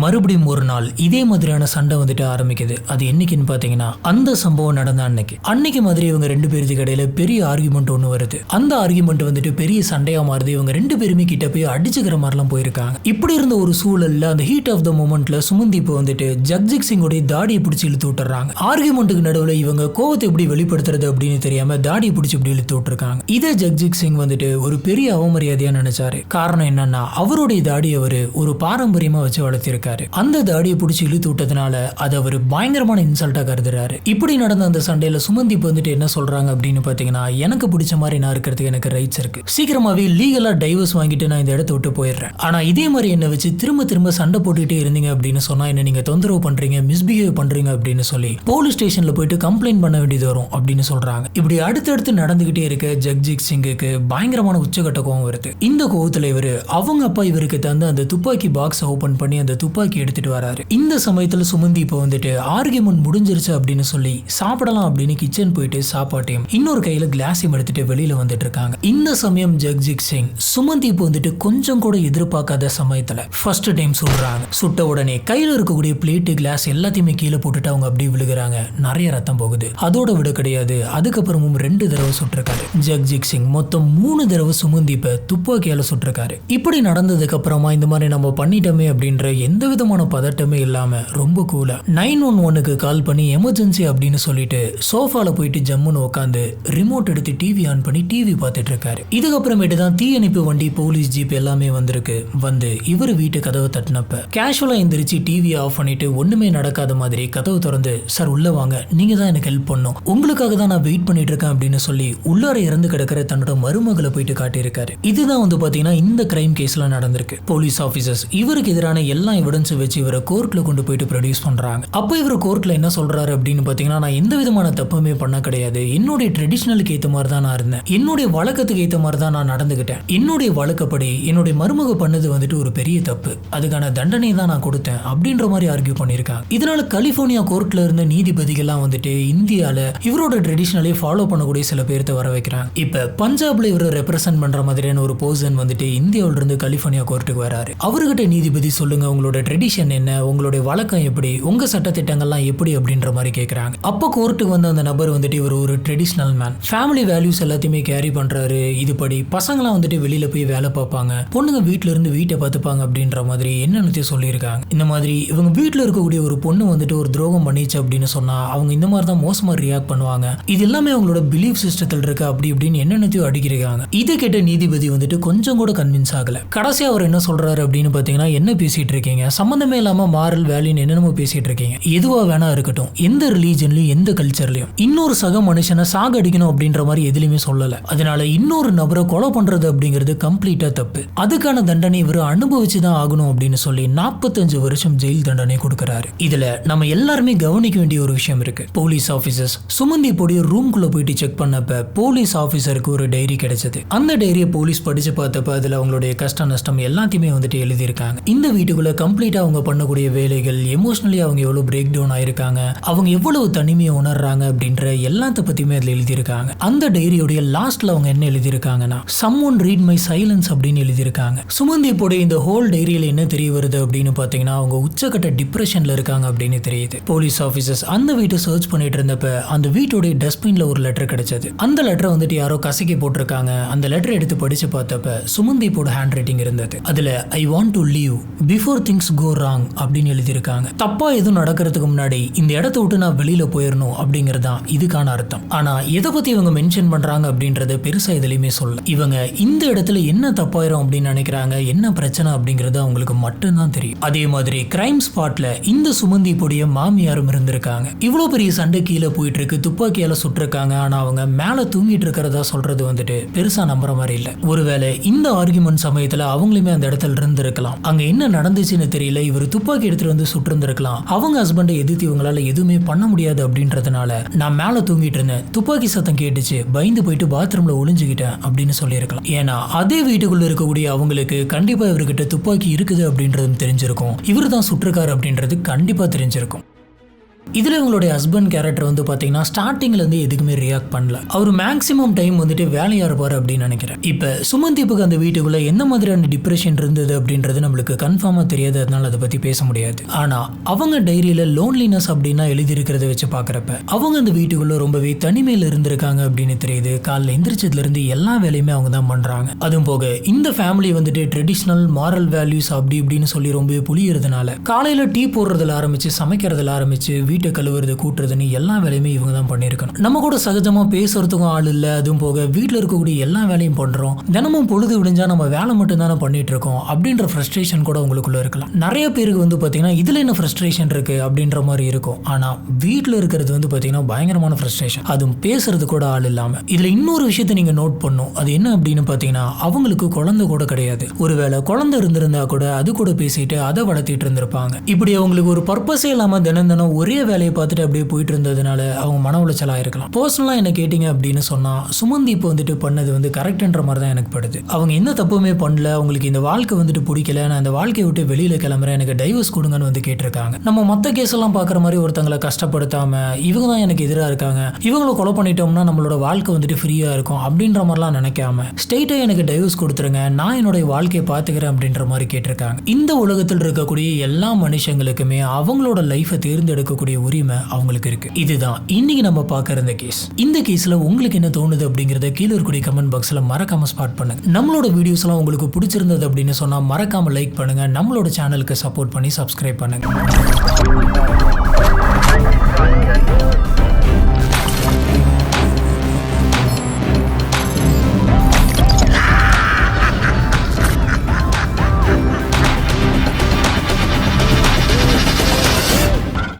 மறுபடியும் ஒரு நாள் இதே மாதிரியான சண்டை வந்துட்டு ஆரம்பிக்குது. அது என்னைக்குன்னு பாத்தீங்கன்னா, அந்த சம்பவம் நடந்த அன்னைக்கு மாதிரி இவங்க 2 பேருக்கு இடையில பெரிய ஆர்கியூமெண்ட் ஒன்று வருது. அந்த ஆர்கியூமெண்ட் வந்துட்டு பெரிய சண்டையா மாறுது. இவங்க 2 பேருமே கிட்ட போய் அடிச்சுக்கிற மாதிரிலாம் போயிருக்காங்க. இப்படி இருந்த ஒரு சூழல்ல அந்த ஹீட் ஆஃப் த மொமெண்ட்ல சுமந்தீப் வந்துட்டு ஜக்ஜித் சிங்கோடைய தாடியை பிடிச்சி இழுத்து விட்டுறாங்க. ஆர்கியூமெண்ட்டுக்கு நடுவில் இவங்க கோவத்தை எப்படி வெளிப்படுத்துறது அப்படின்னு தெரியாம தாடியை பிடிச்சி இப்படி இழுத்து விட்டுருக்காங்க. இதை ஜக்ஜித் சிங் வந்துட்டு ஒரு பெரிய அவமரியாதையா நினைச்சாரு. காரணம் என்னன்னா, அவருடைய தாடி அவரு ஒரு பாரம்பரியமா வச்சு வளர்த்திருக்காரு. அந்த தாடியை பிடிச்சி இழுத்து விட்டதுனால அது அவர் பயங்கரமான இன்சல்ட்டா கருதுறாரு. இப்படி நடந்த அந்த சண்டையில சுமந்தீப் வந்துட்டு என்ன சொல்றாங்க அப்படின்னு பாத்தீங்கன்னா, எனக்கு பிடிச்ச மாதிரி நான் இருக்கிறதுக்கு எனக்கு ரைட்ஸ் இருக்கு, சீக்கிரமாவே லீகலா டைவர்ஸ் வாங்கிட்டு நான் இந்த இடத்த விட்டு போயிடுறேன், ஆனா இதே மாதிரி என்ன வச்சு திரும்ப சண்டை போட்டுட்டே இருந்தீங்க அப்படின்னு சொன்னா என்ன நீங்க தொந்தரவு பண்றீங்க, மிஸ்பிஹேவ் பண்றீங்க அப்படின்னு சொல்லி போலீஸ் ஸ்டேஷன்ல போயிட்டு கம்ப்ளைண்ட் பண்ண வேண்டியது வரும் அப்படின்னு சொல்றாங்க. இப்படி அடுத்தடுத்து நடந்துகிட்டே இருக்க ஜக்ஜித் சிங்குக்கு பயங்கரமான உச்சகட்ட கோவம் வருது. இந்த கோவத்துல இவரு அவங்க அப்பா இவருக்கு தந்து அந்த துப்பாக்கி பாக்ஸ் ஓபன் பண்ணி அந்த துப்பாக்கி எடுத்துட்டு வராரு. இந்த சமயத்துல சுமந்தீப் வந்துட்டு ஆர்கியூமெண்ட் முடிஞ்சிருச்சு அப்படின்னு சொல்லி சாப்பிடலாம் அப்படின்னு கிச்சன் போயிட்டு சாப்பாட்டையும் இன்னொரு கையில கிளாஸையும் எடுத்துட்டு வெளியில வந்துட்டு இருக்காங்க. இந்த சமயம் ஜக்ஜித் சிங் சுமந்தீப் வந்துட்டு கொஞ்சம் கூட எதிர்பார்க்காத சமயத்துல ஃபர்ஸ்ட் டைம் சுடுறாங்க. சுட்ட உடனே கையில இருக்கக்கூடிய பிளேட்டு கிளாஸ் எல்லாத்தையுமே கீழே போட்டுட்டு அவங்க அப்படியே விழுகிறாங்க. நிறைய ரத்தம் போகுது. அதோட விட கிடையாது, அதுக்கப்புறமும் 2 தடவை சுட்டிருக்காரு. ஜக்ஜித் சிங் மொத்தம் 3 தடவை சுமந்தீப்பை துப்பாக்கியால சுட்டிருக்காரு. இப்படி நடந்ததுக்கு அப்புறமா இந்த மாதிரி நம்ம பண்ணிட்டோமே அப்படின்ற எந்த விதமான பதட்டமே இல்லாம ரொம்ப கூலா 911க்கு கால் பண்ணி எமர்ஜென்சி அப்படின்னு சொல்லிட்டு சோஃபால போயிட்டு ஜம்முன்னு உட்காந்து ரிமோட் எடுத்து டிவி ஆன் பண்ணி டிவி பார்த்துட்டு இருக்காரு. இதுக்கப்புறமேட்டு தான் தீயணைப்பு வண்டி, போலீஸ் ஜீப் எல்லாமே வந்திருக்கு. வந்து இவர் வீட்டு கதவை தட்டினப்ப கேஷுவலா எந்திரிச்சு டிவி ஆஃப் பண்ணிட்டு ஒண்ணுமே நடக்காத மாதிரி கதவு திறந்து, சார் உள்ள வாங்க, நீங்க தான் எனக்கு ஹெல்ப் பண்ணும், உங்களுக்காக தான் நான் வெயிட் பண்ணிட்டு இருக்கேன் அப்படின்னு சொல்லி உள்ளார இறந்து கிடக்கிற தன்னோட மருமகளை போயிட்டு காட்டியிருக்காரு. இதுதான் வந்து பாத்தீங்கன்னா இந்த கிரைம் கேஸ்ல நடந்திருக்கு. போலீஸ் ஆபீசர்ஸ் இவருக்கு எதிரான எல்லா எவிடன்ஸ் வச்சு இவரை கோர்ட்ல கொண்டு போயிட்டு ப்ரொடியூஸ் பண்றாங்க. அப்போ இவர் கோர்ட்ல என்ன சொல்றாரு அப்படின்னு பாத்தீங்கன்னா, நான் எந்த விதமான தப்புமே பண்ண கிடையாது, என்னுடைய ட்ரெடிஷனலுக்கு ஏற்ற மாதிரி தான் நான் இருந்தேன், என்னுடைய வழக்கத்துக்கு ஏற்ற மாதிரி தான் நான் நடந்துகிட்டேன், என்னுடைய வழக்கப்படி என்னுடைய மருமக பண்ணது வந்துட்டு ஒரு பெரிய தப்பு, அதுக்கான தண்டனை தான் நான் கொடுத்தேன் அப்படின்ற மாதிரி ஆர்கியூ பண்ணியிருக்காங்க. இதனால கலிபோர்னியா கோர்ட்ல இருந்த நீதிபதிகள்லாம் வந்துட்டு இந்தியால இவரோட ட்ரெடிஷனலே ஃபாலோ பண்ணக்கூடிய சில பேர்த்த வர வைக்கிறாங்க. இப்ப பஞ்சாப்ல இவரை ரெப்ரசென்ட் பண்ற மாதிரியான ஒரு பர்சன் வந்துட்டு இந்தியாவில இருந்து கலிபோர்னியா கோர்ட்டுக்கு வராரு. அவர்கிட்ட நீதிபதி சொல்லுங்க, உங்களோட ட்ரெடிஷன் என்ன, உங்களுடைய வழக்கம் எப்படி, உங்க சட்டத்திட்டங்கள்லாம் எப்படி அப்படின்ற மாதிரி கேட்கறாங்க. அப்ப கோர்ட்டுக்கு வந்து அந்த நபர் வந்துட்டு இவர் ஒரு ட்ரெடிஷனல் மேன், ஃபேமிலி வேல்யூஸ் எல்லாத்தையுமே கேரி பண்றாரு, இதுபடி பசங்களாம் வந்துட்டு வெளியில போய் வேலை பார்ப்பாங்க, பொண்ணுங்க வீட்டுல இருந்து வீட்டை பார்த்துப்பாங்க அப்படின்ற மாதிரி என்னன்னு சொல்லியிருக்காங்க. இந்த மாதிரி இவங்க வீட்டுல இருக்கக்கூடிய ஒரு பொண்ணு வந்துட்டு ஒரு துரோகம் பண்ணிச்சு அப்படின்னு சொன்னா அவங்க இந்த மாதிரி தான் மோசமா ரியாக்ட் பண்ணுவாங்க, இது எல்லாமே அவங்களோட பிலீஃப் சிஸ்டத்தில் இருக்கு அப்படி இப்படின்னு என்னென்னத்தையும் அடிக்கிறாங்க. இதை கேட்ட நீதிபதி வந்துட்டு கொஞ்சம் கூட கன்வின்ஸ் ஆகல. கடைசியா அவர் என்ன சொல்றாரு அப்படின்னு பாத்தீங்கன்னா, என்ன பேசிட்டு இருக்கீங்க, சம்பந்தமே இல்லாம மாரல் வேல்யூன்னு என்னென்னமோ பேசிட்டு இருக்கீங்க, எதுவா வேணா இருக்கட்டும், எந்த ரிலீஜன்லயும் எந்த கல்ச்சர்லயும் இன்னொரு சக மனுஷனை சாக அடிக்கணும் அப்படின்ற மாதிரி எதுலையுமே சொல்லல, அதனால இன்னொரு நபரை கொலை பண்றது அப்படிங்கிறது கம்ப்ளீட்டா தப்பு, அதுக்கான தண்டனை இவர் அனுபவிச்சுதான் ஆகணும் அப்படின்னு சொல்லி 45 வருஷம் ஜெயில் தண்டனை கொடுக்கிறாரு. இதுல நம்ம எல்லாருமே கவனிக்க வேண்டிய ஒரு விஷயம் இருக்கு. போலீஸ் ஆபீசர்ஸ் சுமந்தி போடிய ரூம்குள்ள போயிட்டு செக் பண்ணப்ப போலீஸ் ஆபீசருக்கு ஒரு டைரி கிடைச்சது. அந்த டைரியை போலீஸ் படிச்சு பார்த்தப்ப அதுல அவங்களுடைய கஷ்ட நஷ்டம் எல்லாத்தையுமே வந்துட்டு எழுதியிருக்காங்க. இந்த வீட்டுக்குள்ள கம்ப்ளீட்டா அவங்க பண்ணக்கூடிய வேலைகள், எமோஷனலி அவங்க எவ்வளவு பிரேக் டவுன் ஆயிருக்காங்க, அவங்க எவ்வளவு தனிமையை உணர்றாங்க அப்படின்ற எல்லாத்த பத்தியுமே அதுல எழுதியிருக்காங்க. அந்த டைரியோடைய லாஸ்ட்ல அவங்க என்ன எழுதியிருக்காங்கன்னா, someone read my silence அப்படின்னு எழுதியிருக்காங்க. சுமந்தி போடிய இந்த ஹோல் டைரியில என்ன தெரிய வருது அப்படின்னு பாத்தீங்கன்னா, அவங்க உச்சக்கட்ட டிப்ரெஷன்ல இருக்காங்க அப்படின்னு தெரியுது. போலீஸ் ஆபீசர்ஸ் அந்த வீட்டை சர்ச் பண்ணிட்டு இருந்தப்ப அந்த வீட்டோட டஸ்ட்பின்ல ஒரு லெட்டர் கிடைச்சது. அந்த லெட்டரை வந்துட்டு யாரோ கசக்கி போட்டிருக்காங்க. அந்த லெட்டர் எடுத்து படிச்சு பார்த்தப்ப சுமந்திப்போட ஹேண்ட் ரைட்டிங் இருந்தது. அதுல I want to leave before things go wrong அப்படின்னு எழுதியிருக்காங்க. தப்பா எதுவும் நடக்கிறதுக்கு முன்னாடி இந்த இடத்த விட்டு நான் வெளியில போயிடணும் அப்படிங்கறதுதான் இதுக்கான அர்த்தம். ஆனா எதை பத்தி இவங்க மென்ஷன் பண்றாங்க அப்படின்றத பெருசா எதுலையுமே சொல்ல. இவங்க இந்த இடத்துல என்ன தப்பாயிரும் அப்படின்னு நினைக்கிறாங்க, என்ன பிரச்சனை அப்படிங்கறது அவங்களுக்கு மட்டும்தான் தெரியும். அதே மாதிரி கிரைம் ஸ்பாட்ல இந்த சுமந்தி பொடிய மாமியாரும் இருந்திருக்காங்க. இவ்வளவு பெரிய சண்டை கீழே போயிட்டு இருக்கு, துப்பாக்கியால சுட்டிருக்காங்க, ஆனா அவங்க மேல தூங்கிட்டு இருக்கிறதா சொல்றது வந்துட்டு பெருசா நம்புற மாதிரி இல்ல. ஒருவேளை இந்த ஆர்குமெண்ட் சமயத்துல அவங்களுமே அந்த இடத்துல இருந்திருக்கலாம், அங்க என்ன நடந்துச்சுன்னு தெரியல, இவர் துப்பாக்கி எடுத்துட்டு வந்து சுட்டிருந்திருக்கலாம், அவங்க ஹஸ்பண்டை எதிர்த்து இவங்களால எதுவுமே பண்ண முடியாது அப்படின்றதுனால நான் மேல தூங்கிட்டு இருந்தேன், துப்பாக்கி சத்தம் கேட்டுச்சு, பயந்து போயிட்டு பாத்ரூம்ல ஒளிஞ்சுக்கிட்டேன் அப்படின்னு சொல்லியிருக்கலாம். ஏன்னா அதே வீட்டுக்குள்ள இருக்கக்கூடிய அவங்களுக்கு கண்டிப்பா இவர்கிட்ட துப்பாக்கி இருக்குது அப்படின்றதும் தெரிஞ்சிருக்கும், இவர் தான் சுட்டிருக்காரு அப்படின்றது கண்டிப்பா தெரிஞ்சிருக்கும். இதுல இவங்களுடைய ஹஸ்பண்ட் கேரக்டர் வந்து பாத்தீங்கன்னா ஸ்டார்டிங்ல இருந்து எதுக்குமே ரியாக்ட் பண்ணல. அவர் மேக்ஸிமம் டைம் வந்துட்டு வேலையா இருப்பாரு அப்படின்னு நினைக்கிறேன். இப்ப சுமந்திப்புக்கு அந்த வீட்டுக்குள்ள எந்த மாதிரியான டிப்ரெஷன் இருந்தது அப்படின்றது நம்மளுக்கு கன்ஃபார்மா தெரியாது, அதனால அதை பத்தி பேச முடியாது. ஆனா அவங்க டைரியில லோன்லினஸ் அப்படின்னா எழுதி இருக்கிறத வச்சு பாக்குறப்ப அவங்க அந்த வீட்டுக்குள்ள ரொம்பவே தனிமையில இருந்திருக்காங்க அப்படின்னு தெரியுது. காலைல எந்திரிச்சதுல இருந்து எல்லா வேலையுமே அவங்க தான் பண்றாங்க. அதுவும் போக இந்த ஃபேமிலி வந்துட்டு ட்ரெடிஷனல் மாரல் வேல்யூஸ் அப்படி இப்படின்னு சொல்லி ரொம்பவே புளியறதுனால காலையில டீ போடுறதுல ஆரம்பிச்சு சமைக்கிறதுல ஆரம்பிச்சு வீட்டை கழுவுறது கூட்டுறதுன்னு எல்லா வேலையுமே இவங்க தான் பண்ணியிருக்கணும். நம்ம கூட சகஜமா பேசுறதுக்கும் ஆள் இல்லை, அதுவும் போக வீட்டில் இருக்கக்கூடிய எல்லா வேலையும் பண்றோம், தினமும் பொழுது விடிஞ்சா நம்ம வேலை மட்டும் தானே பண்ணிட்டு இருக்கோம் அப்படின்ற ஃப்ரஸ்ட்ரேஷன் கூட உங்களுக்குள்ள இருக்கலாம். நிறைய பேருக்கு வந்து பாத்தீங்கன்னா இதுல என்ன ஃப்ரஸ்ட்ரேஷன் இருக்கு அப்படின்ற மாதிரி இருக்கும். ஆனா வீட்டில் இருக்கிறது வந்து பாத்தீங்கன்னா பயங்கரமான ஃப்ரஸ்ட்ரேஷன், அதுவும் பேசுறது கூட ஆள் இல்லாம. இதுல இன்னொரு விஷயத்த நீங்க நோட் பண்ணும், அது என்ன அப்படின்னு பாத்தீங்கன்னா அவங்களுக்கு குழந்தை கூட கிடையாது. ஒருவேளை குழந்தை இருந்திருந்தா கூட அது கூட பேசிட்டு அதை வளர்த்திட்டு இருந்திருப்பாங்க. இப்படி அவங்களுக்கு ஒரு பர்பஸே இல்லாம தினம் தினம் ஒரே வேலையை பார்த்துட்டு அப்படியே போயிட்டு இருந்ததுனால அவங்க மன உளைச்சலா இருக்கலாம். பர்சனலா என்ன கேட்டீங்க அப்படின்னு சொன்னா சுமந்தி இப்போ வந்துட்டு பண்ணது வந்து கரெக்ட்ன்ற மாதிரி தான் எனக்கு படுது. அவங்க எந்த தப்புமே பண்ணல, அவங்களுக்கு இந்த வாழ்க்கை வந்துட்டு பிடிக்கல, நான் இந்த வாழ்க்கையை விட்டு வெளியில கிளம்புறேன், எனக்கு டைவர்ஸ் கொடுங்கன்னு வந்து கேட்டிருக்காங்க. நம்ம மற்ற கேஸ் எல்லாம் பாக்குற மாதிரி ஒருத்தங்களை கஷ்டப்படுத்தாம இவங்க தான் எனக்கு எதிராக இருக்காங்க, இவங்களை கொலை பண்ணிட்டோம்னா நம்மளோட வாழ்க்கை வந்துட்டு ஃப்ரீயா இருக்கும் அப்படின்ற மாதிரிலாம் நினைக்காம ஸ்ட்ரெயிட்டா எனக்கு டைவர்ஸ் கொடுத்துருங்க, நான் என்னோட வாழ்க்கையை பார்த்துக்கிறேன் அப்படின்ற மாதிரி கேட்டிருக்காங்க. இந்த உலகத்தில் இருக்கக்கூடிய எல்லா மனுஷங்களுக்குமே அவங்களோட லைஃபை தேர்ந்தெடுக்கக்கூடிய உரிமை அவங்களுக்கு இருக்கு. இதுதான் இன்னைக்கு நம்ம பார்க்கற இந்த கேஸ். இந்த கேஸ்ல உங்களுக்கு என்ன தோணுது அப்படிங்கறத கீழே இருக்கக்கூடிய கமெண்ட் பாக்ஸ்ல மறக்காம ஸ்பாட் பண்ணுங்க. நம்மளோட வீடியோஸ் எல்லாம் உங்களுக்கு பிடிச்சிருந்தது அப்படின்னு சொன்னா மறக்காம லைக் பண்ணுங்க, நம்மளோட சேனலுக்கு சப்போர்ட் பண்ணி சப்ஸ்கிரைப் பண்ணுங்க.